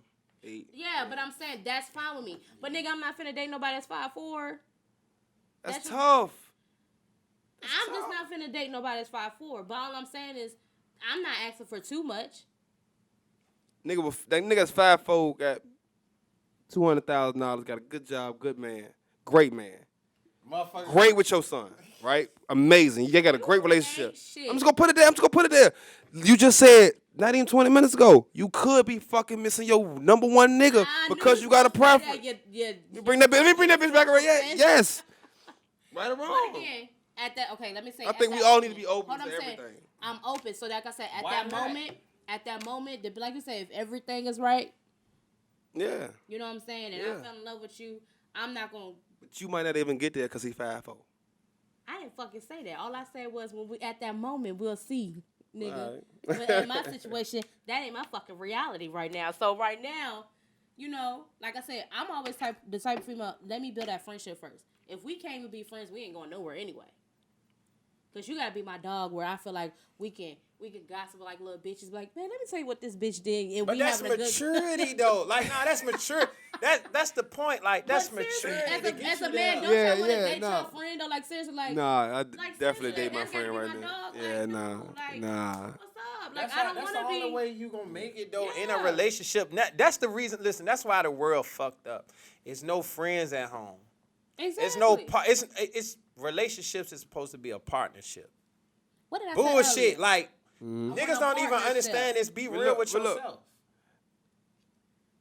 8. Yeah, but I'm saying that's fine with me. But nigga, I'm not finna date nobody that's 5'4". That's tough. I'm just not finna date nobody that's 5'4". But all I'm saying is, I'm not asking for too much. That nigga's 5'4", got $200,000, got a good job, good man, great man, great with your son, right? Amazing. You got a great relationship. I'm just gonna put it there. You just said not even 20 minutes ago you could be fucking missing your number one nigga because you got a preference. Let me bring that bitch back around. Yeah, yes. Right or wrong? But again, let me say. I think we all need to be open to everything. I'm open. So like I said, at that moment, like you said, if everything is right, yeah, you know what I'm saying, and I fell in love with you, I'm not gonna. But you might not even get there because he 5'4". I didn't fucking say that. All I said was when we at that moment we'll see, nigga. Right. But in my situation, that ain't my fucking reality right now. So right now, you know, like I said, I'm always the type of female. Let me build that friendship first. If we can't even be friends, we ain't going nowhere anyway. Cause you gotta be my dog, where I feel like we can gossip like little bitches. Be like, man, let me tell you what this bitch did. And But we that's having maturity, though. Like, nah, that's mature. That's the point. Like, that's maturity. As a man, don't you want to date your friend? Or like, seriously, like, Nah, I like, definitely seriously, date my that's gotta friend be right my now. dog. Yeah, Like, nah, no, like, nah. what's up? Like, That's I don't the want to only be. way you gonna make it though in a Yeah. relationship. That's the reason. Listen, that's why the world fucked up. It's no friends at home. Exactly. It's no. It's relationships is supposed to be a partnership. What did I say Bullshit. earlier? Like want niggas a don't even partnership. understand this. Be But real look, with but look. yourself.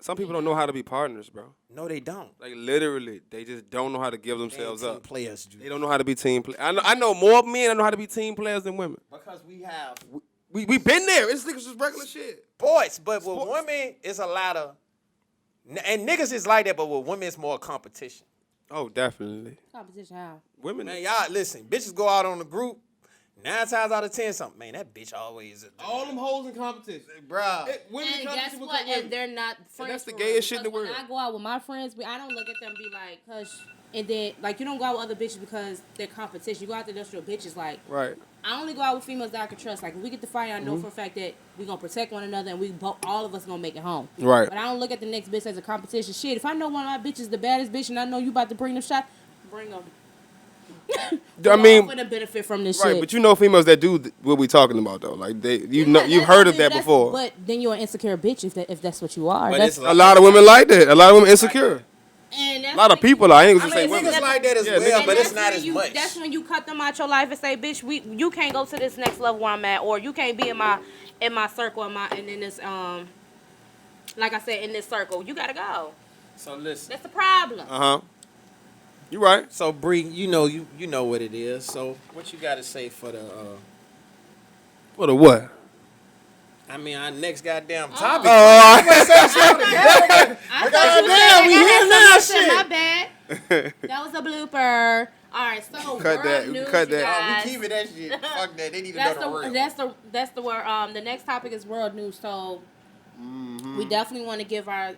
Some people don't know how to be partners, bro. No, they don't. Like literally, they just don't know how to give They themselves ain't team up. players, Jude. They don't know how to be team players. I know more men that know how to be team players than women. Because we have We been there. It's just regular shit. sports, but with women, it's a lot of, and niggas is like that, but with women, it's more competition. Oh, definitely. Competition, how? Women. Man, y'all listen. Bitches go out on the group. 9 times out of 10, something. Man, that bitch always. All them hoes in competition, Bruh. Women And guess competition with what? women. And they're not friends. that's the for gayest real, shit in the because world. When I go out with my friends, I don't look at them and be like, hush. And then, like, you don't go out with other bitches because they're competition. You go out there with your bitches, like, Right. I only go out with females that I can trust. Like, if we get to fight, I know for a fact that we're going to protect one another and all of us going to make it home. Right. But I don't look at the next bitch as a competition. Shit, if I know one of my bitches the baddest bitch and I know you about to bring them shots, bring them. I mean, for the benefit from this right, shit. but you know females that do what we talking about though. Like you've heard of that before. But then you're an insecure bitch if that's what you are. But That's, it's A lot of women like that. A lot of women insecure. and that's A lot of when people are. I ain't I gonna say mean, women. niggas like that as Yeah, well, niggas- but it's that's not when as you, much. That's when you cut them out your life and say, bitch, you can't go to this next level where I'm at, or you can't be in my circle, and in this like I said, in this circle, you gotta go. So listen. That's the problem. You right. So Bree, you know what it is. So what you got to say for the? What a what? I mean, our next goddamn topic. I Goddamn, we here now, shit. My bad. That was a blooper. All right, so Cut world that. news, Cut you that. guys. We keeping that shit. Fuck that. They need to That's know the real. that's the word. The next topic is world news. So we definitely want to give our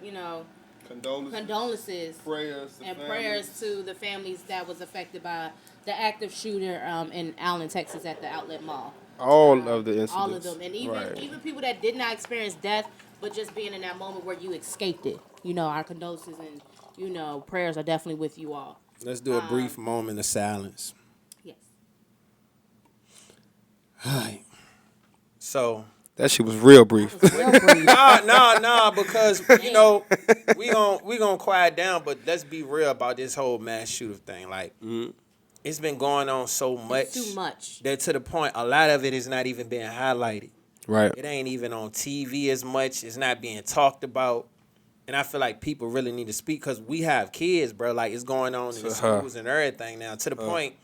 condolences prayers, and prayers to the families that was affected by the active shooter in Allen, Texas, at the Outlet Mall. All of the incidents. All of them, and even people that did not experience death, but just being in that moment where you escaped it. Our condolences and prayers are definitely with you all. Let's do a brief moment of silence. Yes. All right. So that shit was real brief. no, because we gonna quiet down, but let's be real about this whole mass shooter thing. Like, it's been going on so much, It's too much that to the point a lot of it is not even being highlighted. Right. It ain't even on TV as much. It's not being talked about. And I feel like people really need to speak because we have kids, bro. Like, it's going on in the schools and everything now. To the point,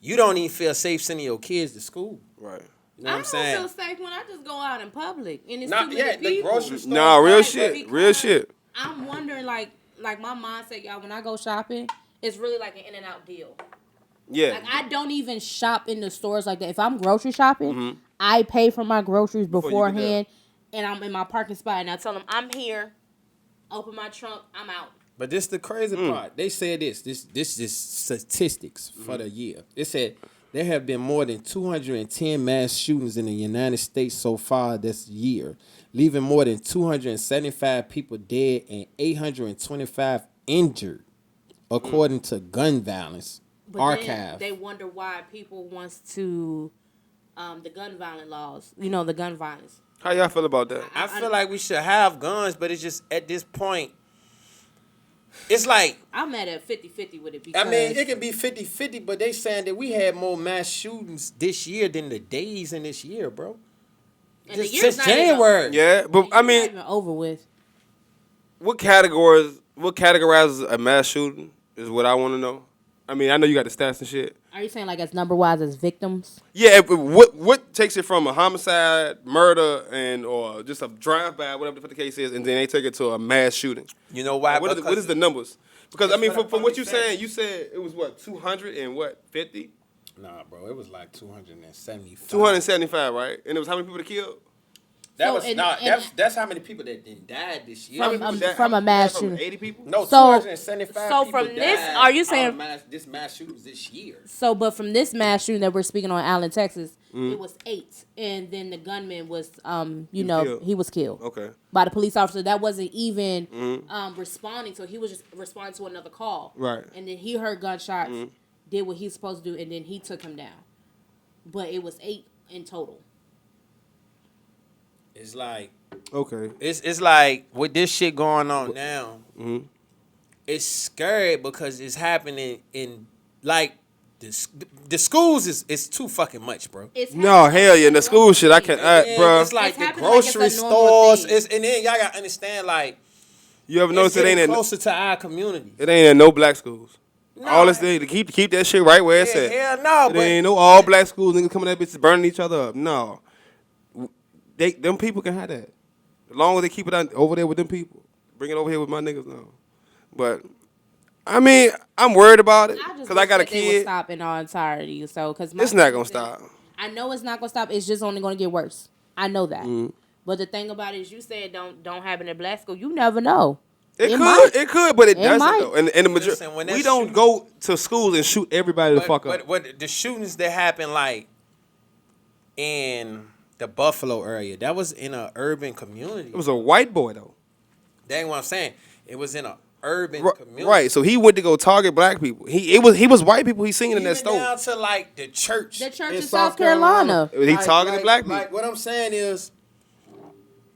you don't even feel safe sending your kids to school. Right. You know what I'm saying? I don't feel safe when I just go out in public and it's Not too yet. many The people. grocery store. No, real Right, shit. Real shit. I'm wondering, like my mindset, y'all, when I go shopping, it's really like an In-N-Out deal. Yeah. Like, I don't even shop in the stores like that. If I'm grocery shopping, I pay for my groceries beforehand, and I'm in my parking spot, and I tell them, I'm here, open my trunk, I'm out. But this the crazy part. They said this is statistics for the year. It said there have been more than 210 mass shootings in the United States so far this year, leaving more than 275 people dead and 825 injured, according to Gun Violence But Archive. then they wonder why people wants to, the gun violence laws, the gun violence. How y'all feel about that? I feel like we should have guns, but it's just at this point, it's like, I'm at 50-50 with it because I mean, it can be 50-50, but they saying that we had more mass shootings this year than the days in this year, bro. and the Just year's since not even- January. Yeah, but I it's mean, not even over with. what categorizes a mass shooting is what I want to know. I mean, I know you got the stats and shit. Are you saying like as number wise as victims? Yeah, what takes it from a homicide, murder, or just a drive-by, whatever the case is, and then they take it to a mass shooting? You know why? What Because is the numbers? Because I mean, what I'm from what you saying. saying, you said it was what 200 and what 50, Nah, bro, it was like 275. 275, right? And it was how many people that killed? That So, was and- not. and- That's how many people that didn't die this year. How many people died? from How a many mass died from shooting. 80 people? No, So- 275 so people from this, died are you out saying- of this mass shootings this year? So, but from this mass shooting that we're speaking on, Allen, Texas, Mm-hmm. it was 8, and then the gunman was, killed. he was killed Okay. by the police officer. That wasn't even responding, so he was just responding to another call. Right. And then he heard gunshots, did what he's supposed to do, and then he took him down. But it was 8 in total. It's like Okay. it's like with this shit going on now. It's scary because it's happening in like the schools is too fucking much, bro. It's No, hell yeah, in the school shit, I can't, And bro. it's like It's the happening like grocery it's a normal stores. thing. And then y'all gotta understand, like, You ever it's notice it getting ain't in, closer to our community. it ain't in no black schools. No, All this thing to keep that shit right where it's at. hell no, It but ain't no all black schools niggas coming at bitches burning each other up. No, them people can have that as long as they keep it over there with them people. Bring it over here with my niggas now. But I mean, I'm worried about it because I got a wish that they would kid. stop in all entirety. So, because It's not gonna stop. I know it's not gonna stop. It's just only gonna get worse. I know that. Mm-hmm. But the thing about it is, you said don't happen in black school. You never know. It might. could, but it doesn't might. though. And the majority, Listen, when that we don't shooting- go to schools and shoot everybody the fuck up. But the shootings that happened like in the Buffalo area, that was in an urban community. It was a white boy though. That ain't what I'm saying. It was in an urban community. Right, so he went to go target black people. He was white people he seen in that Even store. down to like the church. The church in South Carolina. He targeted black people. Like what I'm saying is,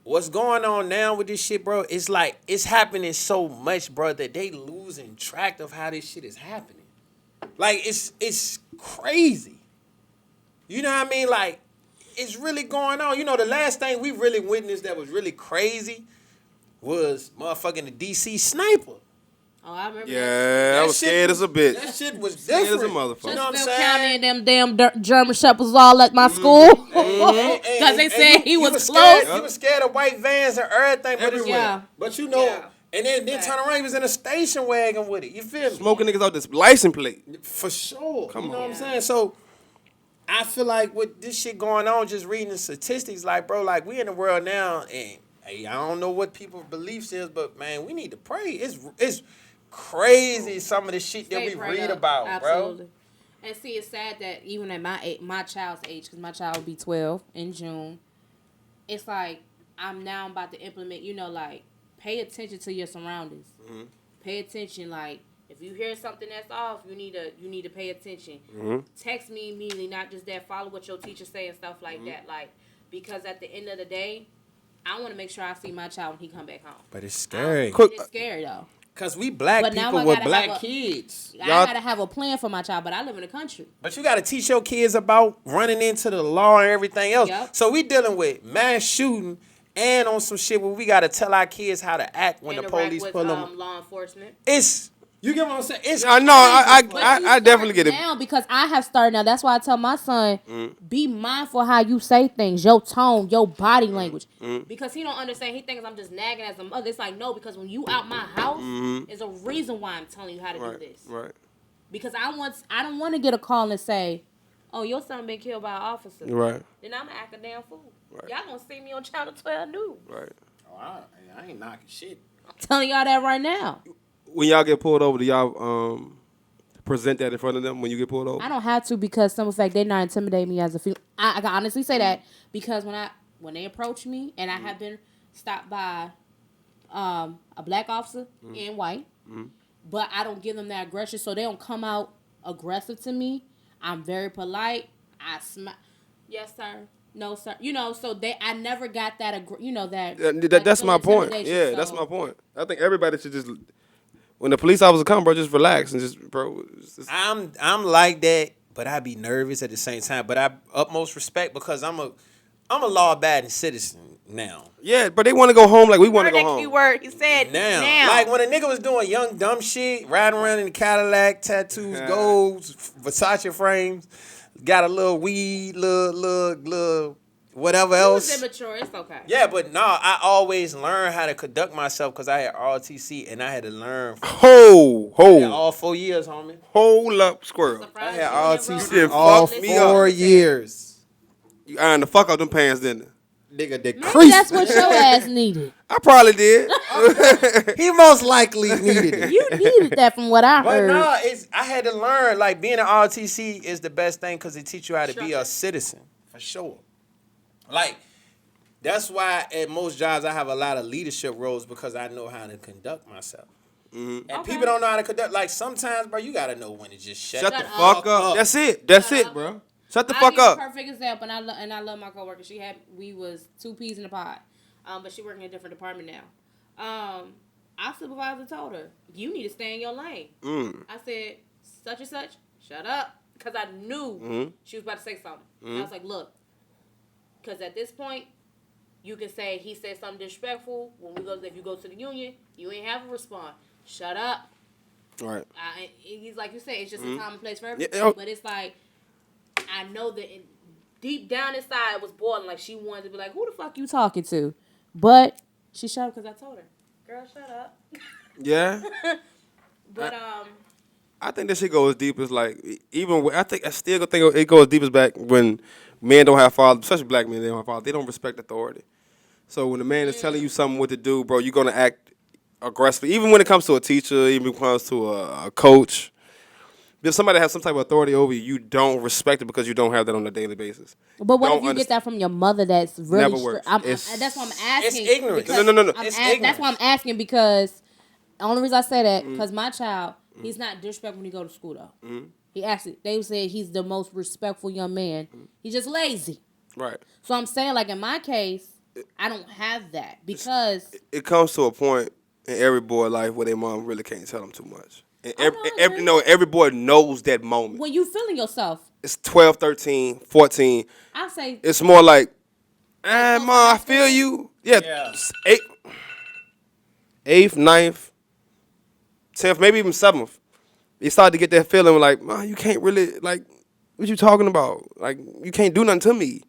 what's going on now with this shit, bro? It's like it's happening so much, bro, that they losing track of how this shit is happening. Like it's crazy. You know what I mean? Like it's really going on. You know, the last thing we really witnessed that was really crazy was motherfucking the DC sniper. Oh, I remember. Yeah, I was shit scared as a bitch. That shit was Scared different. as a motherfucker. You know what I'm Still saying? counting them damn German shepherds all at my school because they said he was scared. close. He was scared of white vans and everything. But, Everywhere. Yeah. but you know, Yeah. and then turn around, he was in a station wagon with it. You feel me? Smoking niggas out this license plate. For sure. Come you know on. what I'm saying? So I feel like with this shit going on, just reading the statistics, like, bro, like we in the world now, and Hey, I don't know what people's beliefs is, but man, we need to pray. It's crazy some of the shit that Stay we prayed read up. about, Absolutely. bro. And see, it's sad that even at my child's age, because my child will be 12 in June, it's like I'm about to implement. Like pay attention to your surroundings. Mm-hmm. Pay attention. Like if you hear something that's off, you need to pay attention. Mm-hmm. Text me immediately, not just that. Follow what your teacher say and stuff like that. Like because at the end of the day, I want to make sure I see my child when he come back home. But it's scary. It's scary though. Cause we black But now people I with gotta black have a- kids. I Y'all- gotta have a plan for my child, but I live in the country. But you gotta teach your kids about running into the law and everything else. Yep. So we dealing with mass shooting and on some shit where we gotta tell our kids how to act when the Interact police with pull them. law enforcement. It's you get what I'm saying? It's I know. I But definitely get it. now because I have started now. That's why I tell my son, Mm. be mindful how you say things, your tone, your body language, Mm. because he don't understand. He thinks I'm just nagging as a mother. It's like no, because when you out my house, is a reason why I'm telling you how to do this. Right. Because I don't want to get a call and say, oh, your son been killed by an officer. Right. Then I'm gonna act a damn fool. Right. Y'all gonna see me on Channel 12 News. Right. Oh, I ain't knocking shit. I'm telling y'all that right now. When y'all get pulled over, do y'all present that in front of them when you get pulled over? I don't have to because some of the fact they not intimidate me as a female. I can honestly say that because when they approach me and I have been stopped by a black officer and white, but I don't give them that aggression, so they don't come out aggressive to me. I'm very polite. I smile. Yes, sir. No, sir. So I never got that. That's my point. Yeah, that's my point. I think everybody should just, when the police officer come, bro, just relax and just, bro. I'm like that, but I be nervous at the same time. But I utmost respect because I'm a law-abiding citizen now. Yeah, but they want to go home like we want to go home. Keyword. He said Now, like when a nigga was doing young dumb shit, riding around in the Cadillac, tattoos, golds, Versace frames, got a little weed, little whatever else. He was immature. It's okay. Yeah, but no, I always learned how to conduct myself because I had ROTC and I had to learn. All 4 years, homie. Hold up, squirrel. I had ROTC didn't all fuck me 4 up. years. You ironed the fuck out them pants, didn't you? Nigga, Maybe decreased. that's what your ass needed. I probably did. He most likely needed it. You needed that from what I But heard. no, I had to learn, like, being an ROTC is the best thing because it teach you how to be a citizen, for sure. Like, that's why at most jobs I have a lot of leadership roles because I know how to conduct myself. And people don't know how to conduct. Like, sometimes, bro, you got to know when to just shut the the fuck up. That's it. That's Shut it, up. bro. Shut the I'll fuck give you up. a perfect example, and I love my coworker. We was 2 peas in a pod, but she working in a different department now. Our supervisor told her, "You need to stay in your lane." I said, "Such and such, shut up," because I knew she was about to say something. I was like, "Look, because at this point, you can say he said something disrespectful. If you go to the union, you ain't have to respond. Shut up." Right. He's like you said, it's just a time and place for everything. Yeah. But it's like, I know that deep down inside it was boiling. Like she wanted to be like, "Who the fuck you talking to?" But she shut up because I told her, "Girl, shut up." Yeah. But I think this shit goes deep as like I still think it goes deep as back when men don't have fathers, especially black men, they don't have fathers. They don't respect authority. So when a man is telling you something what to do, bro, you're gonna act aggressively. Even when it comes to a teacher, even when it comes to a coach. If somebody has some type of authority over you, you don't respect it because you don't have that on a daily basis. what Don't if you get that from your mother? That's really Never works. that's why I'm asking. It's ignorance. because No. It's That's why I'm asking because the only reason I say that because my child, Mm-hmm. he's not disrespectful when he go to school though. He actually, they say he's the most respectful young man. He's just lazy. Right. So I'm saying, like in my case, I don't have that because It comes to a point in every boy life where their mom really can't tell them too much. And every boy knows that moment. when you feeling yourself, It's 12, 13, 14. I say It's more like, mom, I feel you. Yeah. Yeah. Eighth, ninth, 10th, maybe even 7th. You start to get that feeling like, man, you can't really, like, what you talking about? Like, you can't do nothing to me.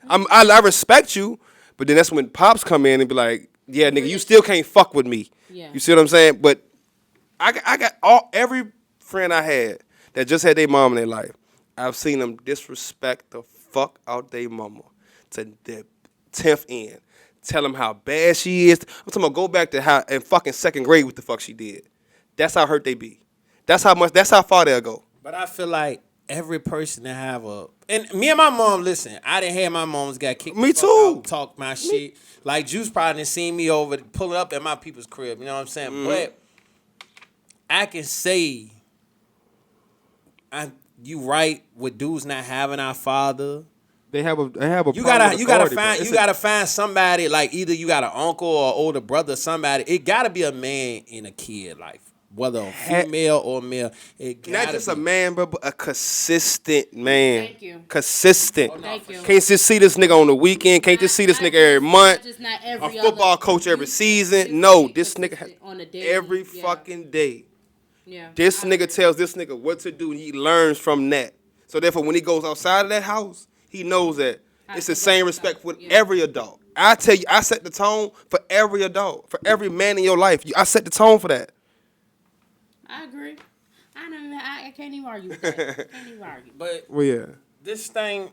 I respect you, but then that's when pops come in and be like, yeah, nigga, you still can't fuck with me. Yeah. You see what I'm saying? But I got every friend I had that just had their mom in their life, I've seen them disrespect the fuck out their mama to the 10th end. tell him how bad she is. I'm talking about go back to how in fucking second grade what the fuck she did. That's how hurt they be. That's how far they'll go. But I feel like every person that have a and me and my mom, listen, I didn't have my mom's got kicked. Me the fuck too. out, talk my shit. Like Juice probably done seen me over pulling up at my people's crib. You know what I'm saying? But I can say, you right with dudes not having our father. They have a You gotta find somebody, like either you got an uncle or older brother, somebody. It gotta be a man in a kid life, whether a female or male. It gotta not just be. a man, bro, but a consistent man. Thank you. Consistent. Thank you. Can't just see this nigga on the weekend. Can't just see this nigga every month. Just not A every football other, coach every He's season. No, this nigga consistent on a daily, every yeah. fucking day. Yeah. This I nigga agree. tells this nigga what to do, and he learns from that. So therefore, when he goes outside of that house, he knows that it's the same respect with every adult. I tell you, I set the tone for every adult, for every man in your life. I set the tone for that. I agree. I can't even argue with that. Can't even argue. But Well, yeah. this thing,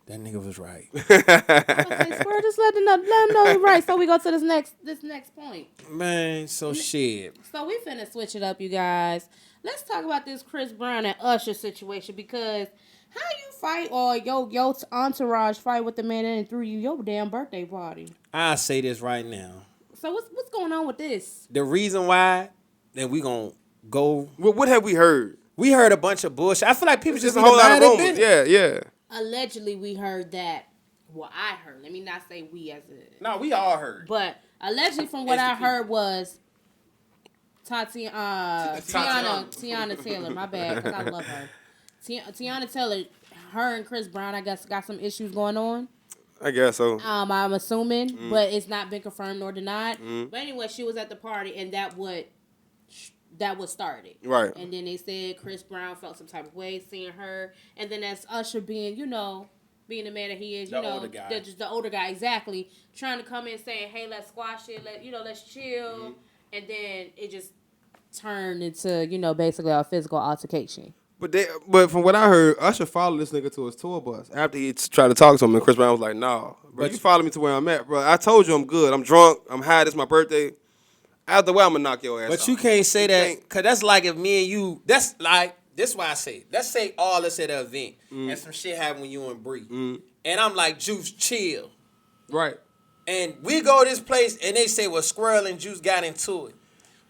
that nigga was right. Okay, Square, just let him know you're right. So we go to this next point. Man, so shit. So we finna switch it up, you guys. Let's talk about this Chris Brown and Usher situation, because how you fight or your entourage fight with the man and threw you your damn birthday party. I'll say this right now. So what's going on with this? The reason why, then we gonna go. What have we heard? We heard a bunch of bullshit. I feel like people It's just just a whole lot of rumors. business. Yeah, yeah. Allegedly, we heard that. Well, I heard. Let me not say we as a. No, we all heard. But allegedly, from what I heard was Tiana Taylor. My bad, because I love her. Tiana Taylor, her and Chris Brown, I guess, got some issues going on. I guess so. I'm assuming, but it's not been confirmed nor denied. But anyway, she was at the party, and that what started. Right. And then they said Chris Brown felt some type of way seeing her, and then as Usher being, being the man that he is, older guy. just the older guy, exactly, trying to come in saying, "Hey, let's squash it, let's chill," and then it just turned into, basically a physical altercation. But from what I heard, Usher followed this nigga to his tour bus after he tried to talk to him, and Chris Brown was like, "Nah, bro, you follow me to where I'm at, bro. I told you I'm good. I'm drunk. I'm high. This my birthday. Either way, I'm gonna knock your ass But off." you can't say that, because that's like if me and you, that's like, this is why I say, let's say all us at an event, and some shit happened when you and Bree, and I'm like, Juice, chill. Right. And we go to this place, and they say, well, Squirrel and Juice got into it.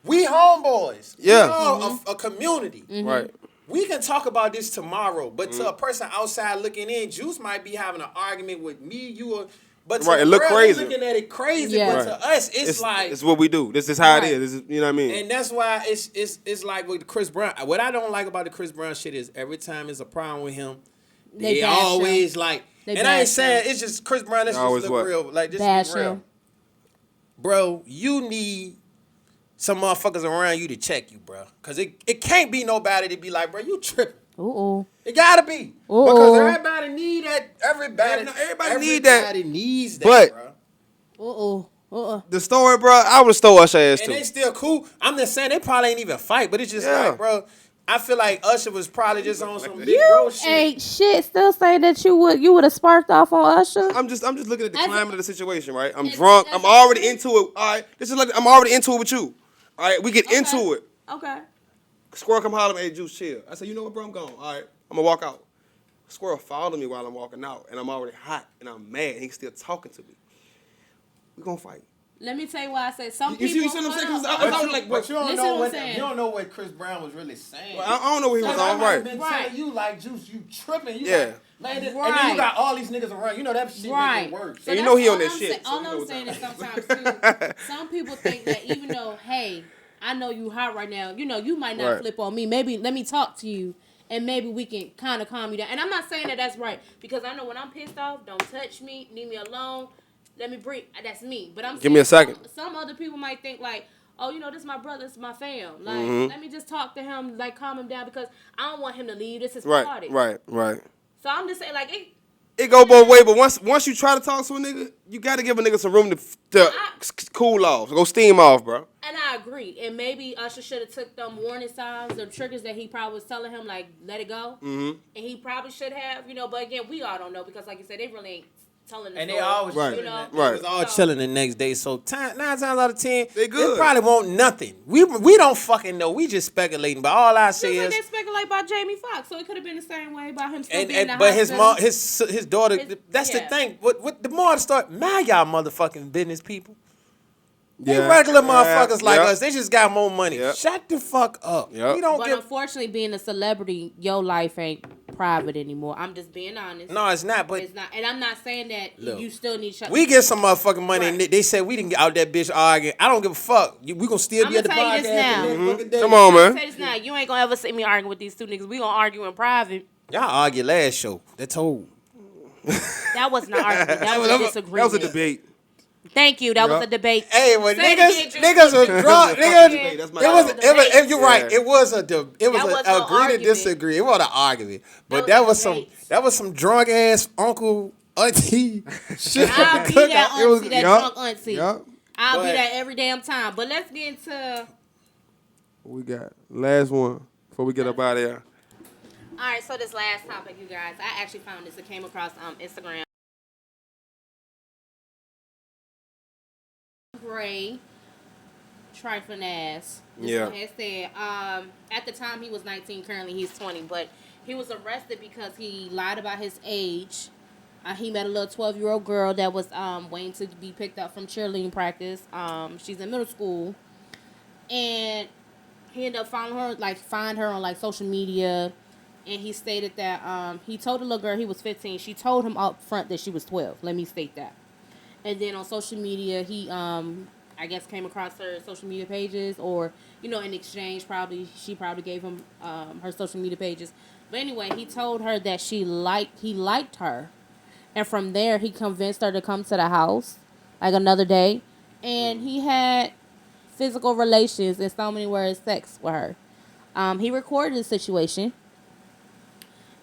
We homeboys. Yeah. We all a community. Right. We can talk about this tomorrow, but to a person outside looking in, Juice might be having an argument with me, you, or but to Right, it the look world, crazy. they looking at it crazy. Yeah. But to us, it's like it's what we do. This is how Right. it is. This is, you know what I mean? and that's why it's like with Chris Brown. What I don't like about the Chris Brown shit is every time there's a problem with him, They they bash always him. like. They And I ain't bash saying him. it's just Chris Brown. Let's just Always look what? real. Like just Bash be real, him. bro. You need some motherfuckers around you to check you, bro. Cause it can't be nobody to be like, bro, you tripping. Ooh. It gotta be Uh-oh. because everybody need that. Everybody need that. Everybody needs that, But- bro. The story, bro, I would have stole Usher ass And too. they still cool. I'm just saying they probably ain't even fight, but it's just Yeah. like, bro. I feel like Usher was probably just on some big You bro shit. ain't shit. Still saying that you would have sparked off on Usher. I'm just looking at the As a- climate of the situation, right? I'm as- drunk. as I'm a- already into it. All right, this is like I'm already into it with you. All right, we get into it. Okay. Squirrel come holler at me, hey, Juice, chill. I said, you know what, bro, I'm gone. All right, I'm gonna walk out. Squirrel followed me while I'm walking out, and I'm already hot, and I'm mad. He's still talking to me. We gonna fight. Let me tell you why I said some You see people. what I'm saying? 'Cause hold I on. was like, But you don't Listen know what what I'm saying. you don't know what Chris Brown was really saying. I don't know what he was I on, might have right? been Right. telling you like Juice, you tripping. You Yeah. like, man, and then Right. you got all these niggas around. You know that shit Right. make it worse. So And you that's know he on all that I'm shit, say- so all you know I'm what's saying is up. sometimes too, some people think that even though, hey, I know you hot right now, you might not Right. flip on me. Maybe let me talk to you, and maybe we can kind of calm you down. And I'm not saying that that's right, because I know when I'm pissed off, don't touch me, leave me alone, let me breathe. That's me. But I'm Give me a saying second. Some other people might think like, oh, this is my brother, this is my fam. Like, Mm-hmm. let me just talk to him, like calm him down, because I don't want him to leave. This is Right, party. right. So I'm just saying, like, It go both ways, but once you try to talk to a nigga, you gotta give a nigga some room to cool off, go steam off, bro. And I agree. And maybe Usher should have took them warning signs or triggers that he probably was telling him, like, let it go. Mm-hmm. And he probably should have, but again, we all don't know because, like you said, they really ain't telling the And story. they always Right. chilling. know? They Right. was all So- chilling the next day. So 9 times out of 10, They good. probably won't nothing. We don't fucking know. We just speculating. But all I say Just like is, they speculate about Jamie Foxx, so it could have been the same way about him still and, being in the but his hospital. mom, his daughter. That's the yeah. thing. What the more to start, mind y'all motherfucking business, people. They Yeah. regular Yeah. motherfuckers like Yep. us. They just got more money. Yep. Shut the fuck up. Yep. We don't But give. unfortunately, being a celebrity, your life ain't private anymore. I'm just being honest. No, it's not. But It's not, and I'm not saying that Look, you still need. we get some motherfucking money, and Right. they said we didn't get out that bitch arguing. I don't give a fuck. We gonna still be I'ma at the tell you podcast this now. the next fucking day. Come on, I'll man. say this now. You ain't gonna ever see me arguing with these two niggas. We gonna argue in private. Y'all argued last show. That's whole. That wasn't an argument. That was a disagreement. That was a debate. Thank you. That was Yup. a debate. Hey, when Say it niggas again, niggas was drunk, niggas. Yeah. That's my It was, fault. if you're right, Yeah. it was a agree That to was no argument. disagree. It wasn't an argument, but That that was was a some debate. drunk ass uncle auntie shit. I'll be that It was- auntie, that yup. drunk auntie. Yup. I'll But- be that every damn time. But let's get into. We got last one before we get up out of here. All right, so this last topic, you guys, I actually found this. It came across Instagram. Gray, trifling ass. This Yeah. one had said, at the time he was 19, currently he's 20, but he was arrested because he lied about his age. He met a little 12-year-old girl that was waiting to be picked up from cheerleading practice. She's in middle school, and he ended up find her on like social media, and he stated that he told the little girl he was 15. She told him up front that she was 12. Let me state that. And then on social media, he I guess came across her social media pages, or in exchange she probably gave him her social media pages. But anyway, he told her that he liked her, and from there he convinced her to come to the house like another day, and he had physical relations, in so many words, sex with her. He recorded the situation,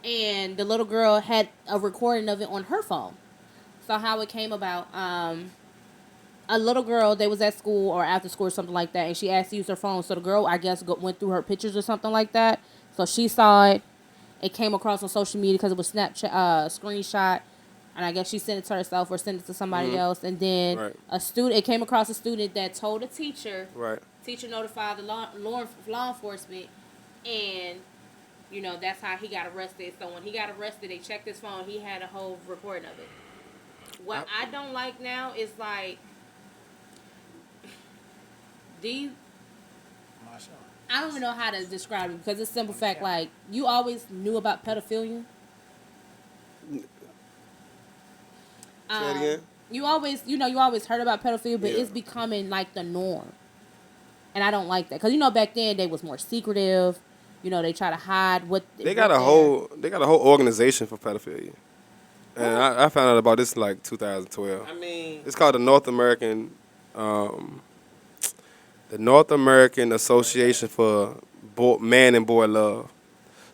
and the little girl had a recording of it on her phone. So how it came about, a little girl, they was at school or after school or something like that, and she asked to use her phone. So the girl, I guess, went through her pictures or something like that. So she saw it. It came across on social media because it was Snapchat screenshot, and I guess she sent it to herself or sent it to somebody else. And then Right. it came across a student that told a teacher. Right. Teacher notified the law enforcement, and that's how he got arrested. So when he got arrested, they checked his phone. He had a whole recording of it. What I don't like now is like these. I don't even know how to describe it because it's simple fact. Like, you always knew about pedophilia. Say it again. You always heard about pedophilia, but Yeah. it's becoming like the norm, and I don't like that because back then they was more secretive. They try to hide what They got a whole organization for pedophilia. And I found out about this in like 2012. I mean, It's called the North American Association for Man and Boy Love.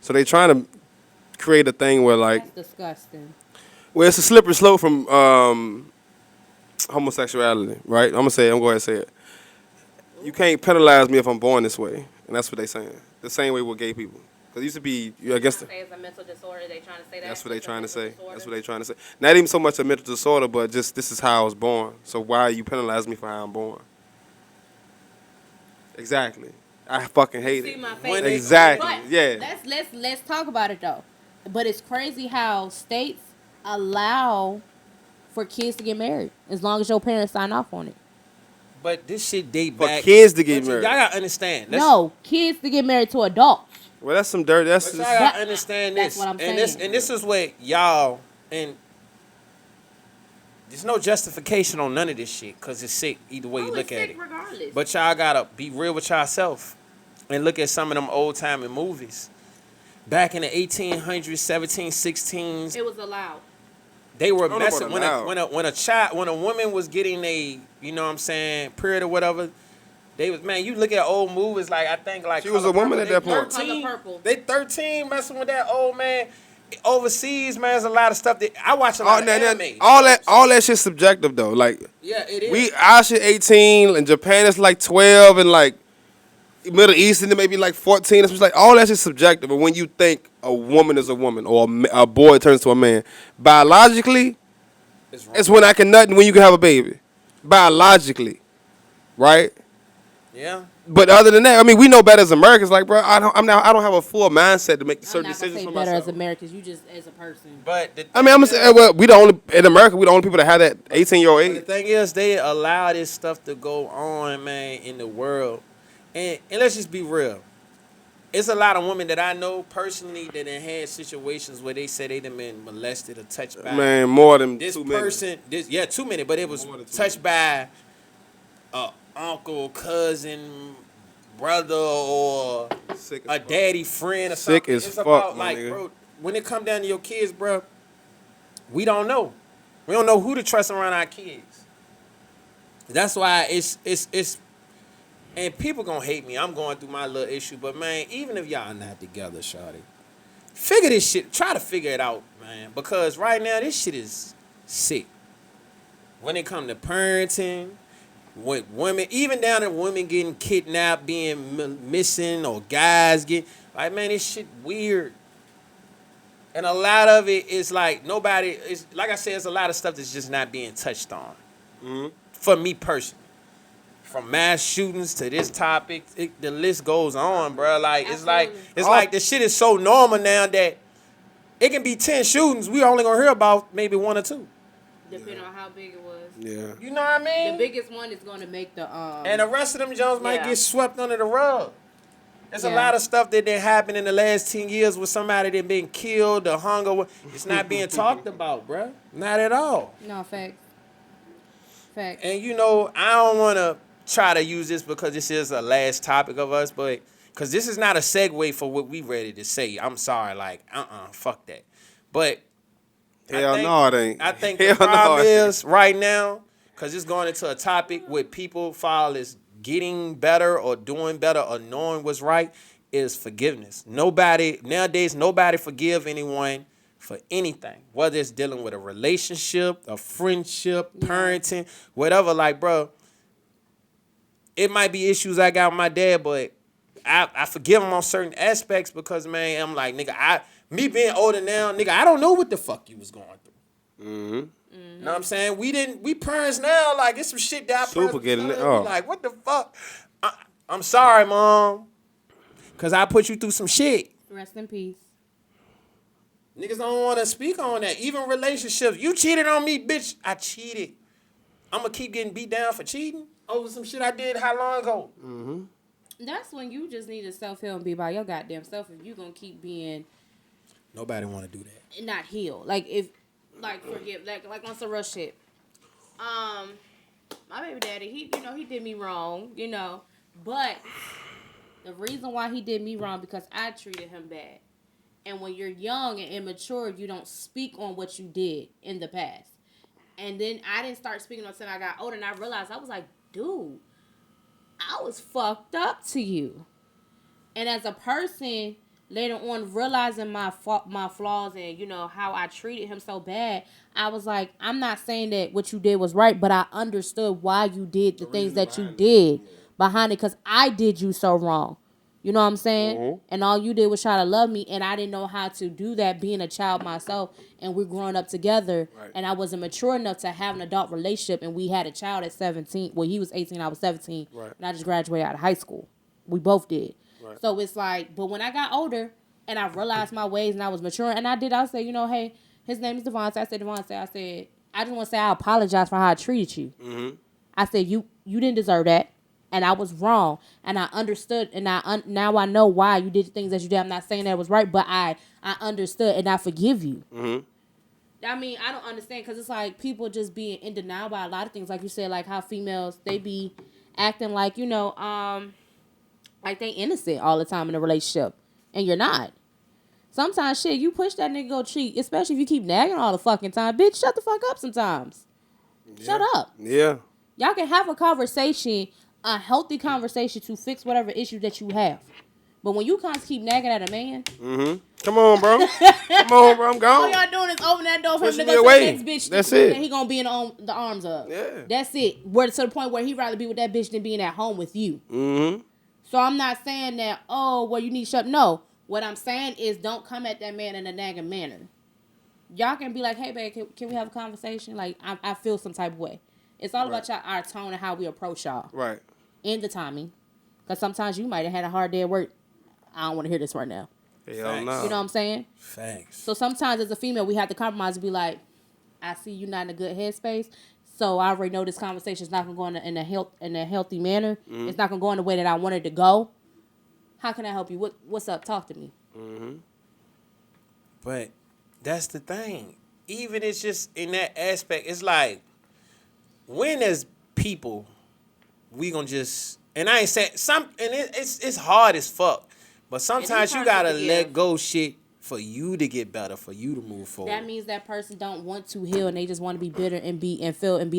So they trying to create a thing where like, That's disgusting. well, it's a slippery slope from homosexuality, right? I'm go ahead and say it. You can't penalize me if I'm born this way, and that's what they saying. The same way with gay people. Because it used to be, I guess, Say it's a mental disorder. They trying to say that. that's what they It's a trying to mental say. disorder. That's what they trying to say. Not even so much a mental disorder, but just this is how I was born. So why are you penalizing me for how I'm born? Exactly. I fucking hate See it. my face. Exactly. But Yeah. let's talk about it though. But it's crazy how states allow for kids to get married as long as your parents sign off on it. but this shit date For back. kids to get But married. Y'all gotta understand. No, kids to get married to adults. Well, that's some dirt. That's But just, y'all gotta understand That's this. what I'm and this saying. and this is what y'all and there's no justification on none of this shit because it's sick either way you look at it. Regardless. But y'all gotta be real with yourself and look at some of them old timey movies. Back in the 1800s, 17, 16s, it was allowed. they were I don't know messing about when a woman was getting a period or whatever. They was you look at old movies like I think like She was Color a woman Purple, at they that point. 13, Color Purple. They 13 messing with that old man. Overseas, man, there's a lot of stuff that I watch a lot of anime. all that shit's subjective though. Like Yeah, it is. our shit 18, and Japan is like 12, and like Middle Eastern it may be like 14. It's like all that shit's subjective. But when you think a woman is a woman or a boy turns to a man, biologically, It's when I can nut and when you can have a baby, biologically, right? Yeah. But other than that, I mean, we know better as Americans. Like, bro, I don't have a full mindset to make I'm certain not gonna decisions say for better myself. as Americans. You just as a person. But the I mean, I'm gonna say, well, we the only in America. We the only people that have that 18-year-old But the age. thing is, they allow this stuff to go on, man, in the world. And let's just be real. It's a lot of women that I know personally that have had situations where they said they done been molested or touched by Man, more than this 2 minutes. person. Yeah, 2 minutes, but it was More than 2 touched by a uncle, cousin, brother, or Sick as a fuck. daddy friend or Sick something. as It's fuck, about my like, nigga. bro, when it come down to your kids, bro, we don't know. We don't know who to trust around our kids. That's why it's and people gonna hate me. I'm going through my little issue, but man, even if y'all not together, shawty, figure this shit. Try to figure it out, man, because right now this shit is sick. When it come to parenting, with women, even down to women getting kidnapped, being missing, or guys get like, man, this shit weird. And a lot of it is like nobody is like I said, it's a lot of stuff that's just not being touched on. For me personally. From mass shootings to this topic, the list goes on, bro. Like Absolutely. it's like the shit is so normal now that it can be 10 shootings. We only gonna hear about maybe 1 or 2. Depending on how big it was. Yeah. You know what I mean? The biggest one is going to make the And the rest of them Jones might Yeah. get swept under the rug. There's a Yeah. lot of stuff that did happen in the last 10 years with somebody that been killed or hung or it's not being talked about, bro. Not at all. No, facts. Facts. And you know, I don't want to try to use this because this is a last topic of us, but because this is not a segue for what we ready to say. I'm sorry, like, fuck that. But Hell no, it ain't. I think Hell the problem no, it ain't. is right now, because it's going into a topic where people file is getting better or doing better or knowing what's right, is forgiveness. Nowadays, nobody forgive anyone for anything, whether it's dealing with a relationship, a friendship, parenting, whatever. Like, bro, it might be issues I got with my dad, but I forgive him on certain aspects because, man, I'm like, nigga, me being older now, nigga, I don't know what the fuck you was going through. You know what I'm saying? We parents now, like, it's some shit that our Super parents getting was it. telling us, Oh. like, what the fuck? I'm sorry, Mom, because I put you through some shit. Rest in peace. Niggas don't want to speak on that. Even relationships. You cheated on me, bitch. I cheated. I'm going to keep getting beat down for cheating over some shit I did how long ago? That's when you just need to self-heal and be by your goddamn self if you gonna keep being Nobody want to do that. not healed. Like if forgive like on some real shit. my baby daddy, he did me wrong, But the reason why he did me wrong because I treated him bad. And when you're young and immature, you don't speak on what you did in the past. And then I didn't start speaking until I got older, and I realized I was like, dude, I was fucked up to you. And as a person, later on, realizing my flaws and, how I treated him so bad, I was like, I'm not saying that what you did was right, but I understood why you did the things that you did behind it because I did you so wrong. You know what I'm saying? And all you did was try to love me, and I didn't know how to do that being a child myself, and we're growing up together, and I wasn't mature enough to have an adult relationship, and we had a child at 17. Well, he was 18, I was 17, and I just graduated out of high school. We both did. So it's like, but when I got older, and I realized my ways, and I was mature, and I said, hey, his name is Devontae. I said, Devontae, I just want to say I apologize for how I treated you. I said, you didn't deserve that. And I was wrong, and I understood, and now I know why you did the things that you did. I'm not saying that was right, but I understood, and I forgive you. I mean, I don't understand, because it's like people just being in denial by a lot of things. Like you said, like how females, they be acting like, like they innocent all the time in a relationship, and you're not. Sometimes, shit, you push that nigga go cheat, especially if you keep nagging all the fucking time. Bitch, shut the fuck up sometimes. Shut up. Yeah. Y'all can have a conversation, a healthy conversation to fix whatever issue that you have. But when you constantly keep nagging at a man, Come on, bro. Come on, bro. I'm all gone. y'all doing is open that door for him to Pushing go me to away. the next bitch. That's it. And he gonna be in the arms of. Yeah. That's it. Where to the point where he'd rather be with that bitch than being at home with you. So I'm not saying that, you need to shut. No. What I'm saying is don't come at that man in a nagging manner. y'all can be like, hey, babe, can we have a conversation? Like, I feel some type of way. It's all about our tone and how we approach y'all. Right. And the timing. Because sometimes you might have had a hard day at work. I don't want to hear this right now. Hell no. You know what I'm saying? Thanks. So sometimes as a female, we have to compromise and be like, I see you not in a good headspace. So I already know this conversation is not going to go in a healthy manner. Mm-hmm. It's not going to go in the way that I wanted to go. How can I help you? What's up? Talk to me. Mm-hmm. But that's the thing. Even it's just in that aspect, it's like, when as people, we gonna just, and I ain't saying it's hard as fuck. But sometimes you gotta let go shit for you to get better, for you to move forward. That means that person don't want to heal and they just want to be bitter and be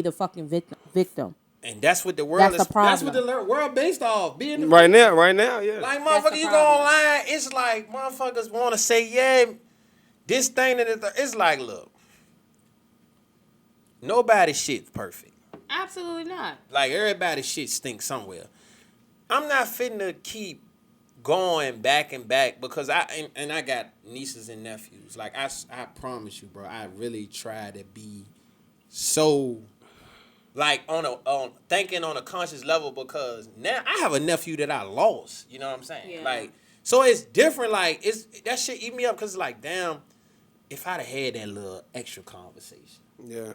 the fucking victim. And that's what the world is. That's what the world based off. Being the right now, yeah. Like, motherfucker, you go online, it's like motherfuckers want to say, yeah, this thing and it's like, look, nobody's shit's perfect. Absolutely not. Like, everybody's shit stinks somewhere. I'm not finna keep going back and back because I got nieces and nephews. Like, I promise you, bro, I really try to be so, like, on thinking on a conscious level, because now I have a nephew that I lost. You know what I'm saying? Yeah. Like, so it's different. Like, that shit eat me up because it's like, damn, if I'd have had that little extra conversation. Yeah.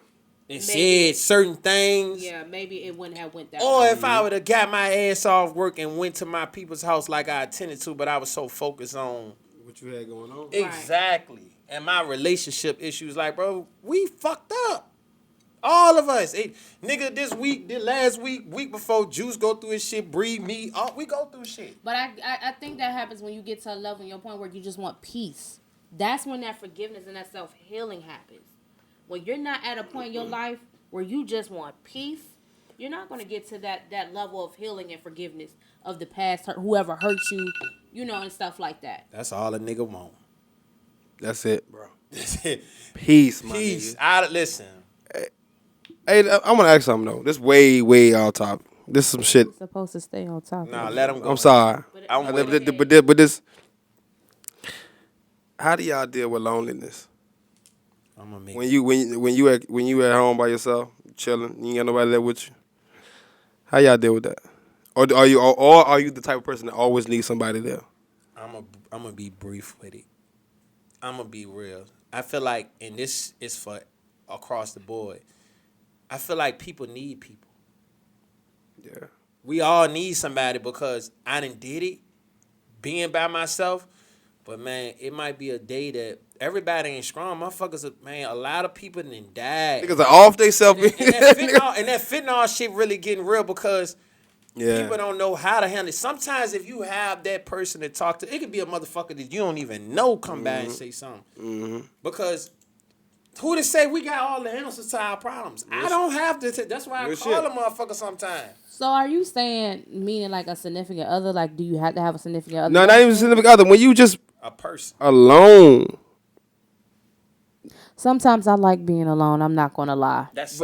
And said certain things. Yeah, maybe it wouldn't have went that Or way. if I would have got my ass off work and went to my people's house like I intended to, but I was so focused on what you had going on. Exactly. And my relationship issues, like, bro, we fucked up. All of us. Nigga, this last week before, Juice go through his shit, breathe me, we go through shit. But I think that happens when you get to a level in your point where you just want peace. That's when that forgiveness and that self-healing happens. When you're not at a point in your life where you just want peace, you're not going to get to that level of healing and forgiveness of the past, whoever hurt you, and stuff like that. That's all a nigga want. That's it, bro. Peace, my Peace. nigga. Listen. Hey, I want to ask something, though. This way, way off top. This is some shit. It's supposed to stay on top. Nah, let him go. I'm sorry. But this, how do y'all deal with loneliness? When you at home by yourself, chilling, you ain't got nobody there with you. How y'all deal with that? Or are you the type of person that always needs somebody there? I'm gonna be brief with it. I'm gonna be real. I feel like, and this is for across the board, I feel like people need people. Yeah. We all need somebody, because I done did it, being by myself. But, man, it might be a day that everybody ain't strong. Motherfuckers, man, a lot of people done died. Niggas are off they self. And that fentanyl shit really getting real, because people don't know how to handle it. Sometimes if you have that person to talk to, it could be a motherfucker that you don't even know come by and say something. Mm-hmm. Because who to say we got all the answers to our problems? I don't have to. That's why I call a motherfucker sometimes. So are you saying, meaning like a significant other? Like, do you have to have a significant other? No, not even a significant other. When you just a person alone. Sometimes I like being alone. I'm not gonna lie. That's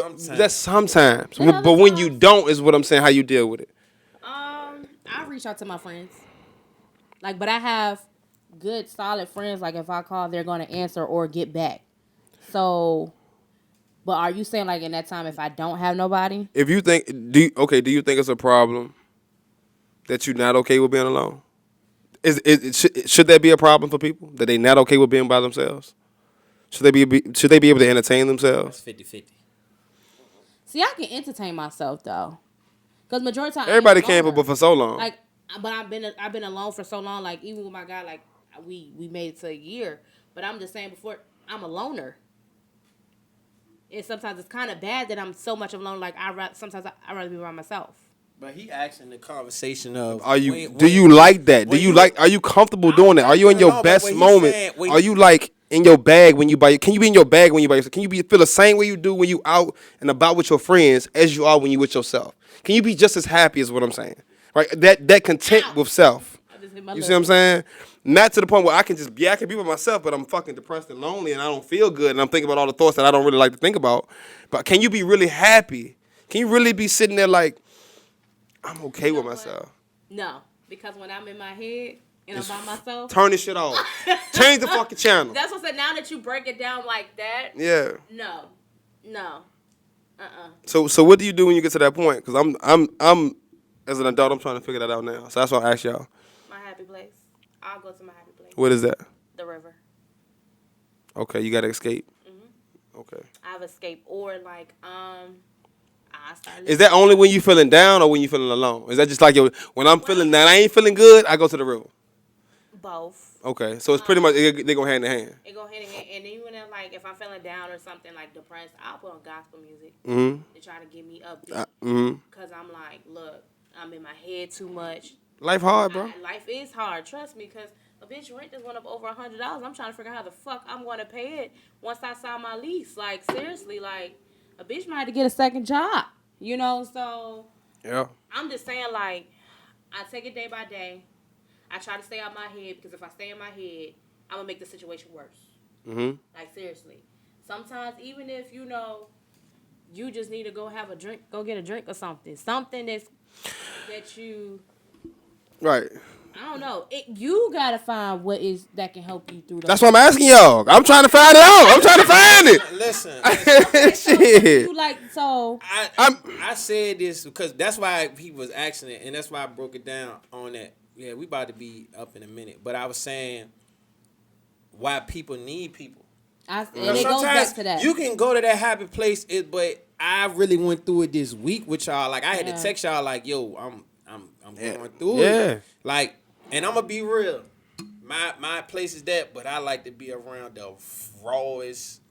sometimes. But when you don't, is what I'm saying. How you deal with it? I reach out to my friends. Like, but I have good, solid friends. Like, if I call, they're gonna answer or get back. So, but are you saying, like, in that time, if I don't have nobody? If you think, do you think it's a problem that you're not okay with being alone? Should that be a problem for people, that they not okay with being by themselves? Should they be able to entertain themselves? That's 50-50. See, I can entertain myself though, because majority of the time everybody can, but for so long. Like, but I've been alone for so long. Like, even with my guy, like we made it to a year. But I'm just saying, before, I'm a loner. And sometimes it's kind of bad that I'm so much alone. Like, sometimes I'd rather be by myself. But he asking the conversation of, do you like that? Are you comfortable doing that? Are you in your best moment? Are you like in your bag when you can you be in your bag when you by yourself? Can you feel the same way you do when you out and about with your friends as you are when you with yourself? Can you be just as happy, is what I'm saying? Right? That content with self. You see what I'm saying? Not to the point where I can be with myself, but I'm fucking depressed and lonely and I don't feel good and I'm thinking about all the thoughts that I don't really like to think about. But can you be really happy? Can you really be sitting there like, I'm okay with myself? No, because when I'm in my head, and I'm by myself. Turn this shit off. Change the fucking channel. That's what I said. Now that you break it down like that, Yeah. no. So what do you do when you get to that point? Because I'm as an adult, I'm trying to figure that out now. So that's why I asked y'all. My happy place. I'll go to my happy place. What is that? The river. Okay, you gotta escape. Okay. I've escaped, or like I started. Is that only when you feeling down or when you feeling alone? Is that just like when I'm feeling that I ain't feeling good, I go to the river? Both. Okay, so it's pretty much they go hand in hand. It go hand in hand, and even if I'm feeling down or something like depressed, I'll put on gospel music to try to get me upbeat. Cause I'm like, look, I'm in my head too much. Life hard, bro. Life is hard. Trust me, cause a bitch rent just went up over $100. I'm trying to figure out how the fuck I'm going to pay it once I sign my lease. Like seriously, like a bitch might have to get a second job. You know, so Yeah. I'm just saying, like, I take it day by day. I try to stay out my head because if I stay in my head, I'm gonna make the situation worse. Like seriously. Sometimes even if you just need to go have a drink, go get a drink or something that you. Right. I don't know. You gotta find what is that can help you through. That's what I'm asking y'all. I'm trying to find it out. I'm trying to find it. Listen, Shit. You like so. I said this because that's why he was asking it, and that's why I broke it down on that. Yeah, we about to be up in a minute, but I was saying why people need people. And it goes back to that. You can go to that happy place, but I really went through it this week with y'all. Like I had to text y'all, like, yo, I'm going through it. Like, and I'm gonna be real. My place is that, but I like to be around the rawest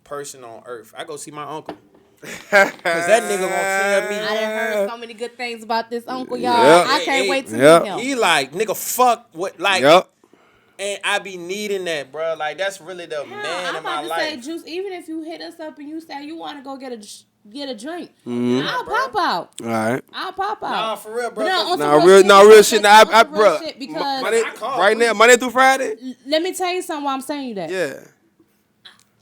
person on earth. I go see my uncle. Cause that nigga gonna tell me. I done heard so many good things about this uncle, y'all. Yep. I can't wait to meet him. He like, nigga, fuck what, like. Yep. And I be needing that, bro. Like that's really the man in my life. I'm about to say, Juice. Even if you hit us up and you say you want to go get a drink, I'll pop out. All right. I'll pop out. Nah, for real, bro. Real shit. Nah, bro. Because Right now, Monday through Friday. Let me tell you something. Why I'm saying you that. Yeah.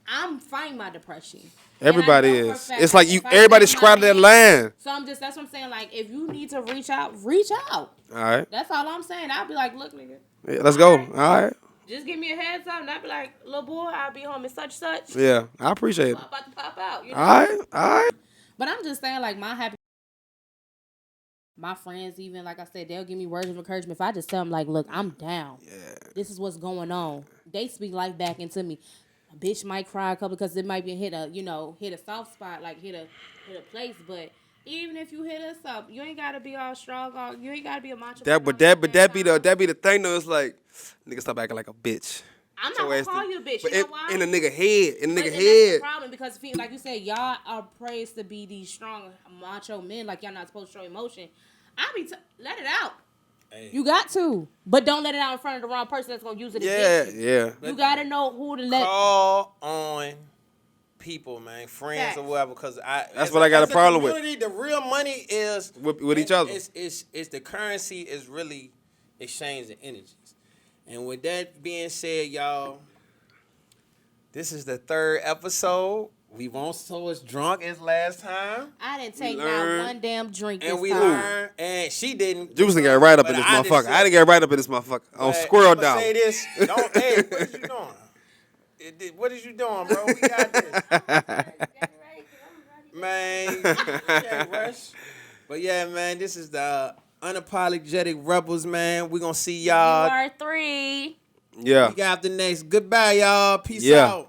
I'm fighting my depression. Everybody is. It's like everybody's crowded that line. So that's what I'm saying. Like, if you need to reach out, reach out. All right. That's all I'm saying. I'll be like, look, nigga. Yeah, let's go. All right. Just give me a heads up, and I'll be like, little boy, I'll be home at such. Yeah, I appreciate it. I'm about to pop out. You know? All right. But I'm just saying, like, my friends, even, like I said, they'll give me words of encouragement. If I just tell them, like, look, I'm down. Yeah. This is what's going on. They speak life back into me. A bitch might cry a couple because it might be hit a soft spot, like hit a place. But even if you hit us up, you ain't gotta be all strong. You ain't gotta be a macho. That be the thing though. It's like nigga stop acting like a bitch. I'm not gonna call you a bitch. But you know why? In a nigga head. That's the problem because like you said, y'all are praised to be these strong macho men. Like y'all not supposed to show emotion. Let it out. Hey. You got to, but don't let it out in front of the wrong person that's gonna use it against you. Yeah. You gotta know who to let. Call on people, man, friends or whatever. Because that's what I got a problem with. The real money is with each other. It's the currency is really exchanging energies. And with that being said, y'all, this is the 3rd episode. We won't so as drunk as last time. I didn't take not one damn drink this time. And we learned, and she didn't. Juice done got right up in this motherfucker. I didn't get right up in this motherfucker. On squirrel down. Say this. Hey, what is you doing? What is you doing, bro? We got this. Man, you can't rush. But yeah, man, this is the Unapologetic Rebelz, man. We're going to see y'all. UR3. Yeah. We got the next. Goodbye, y'all. Peace out.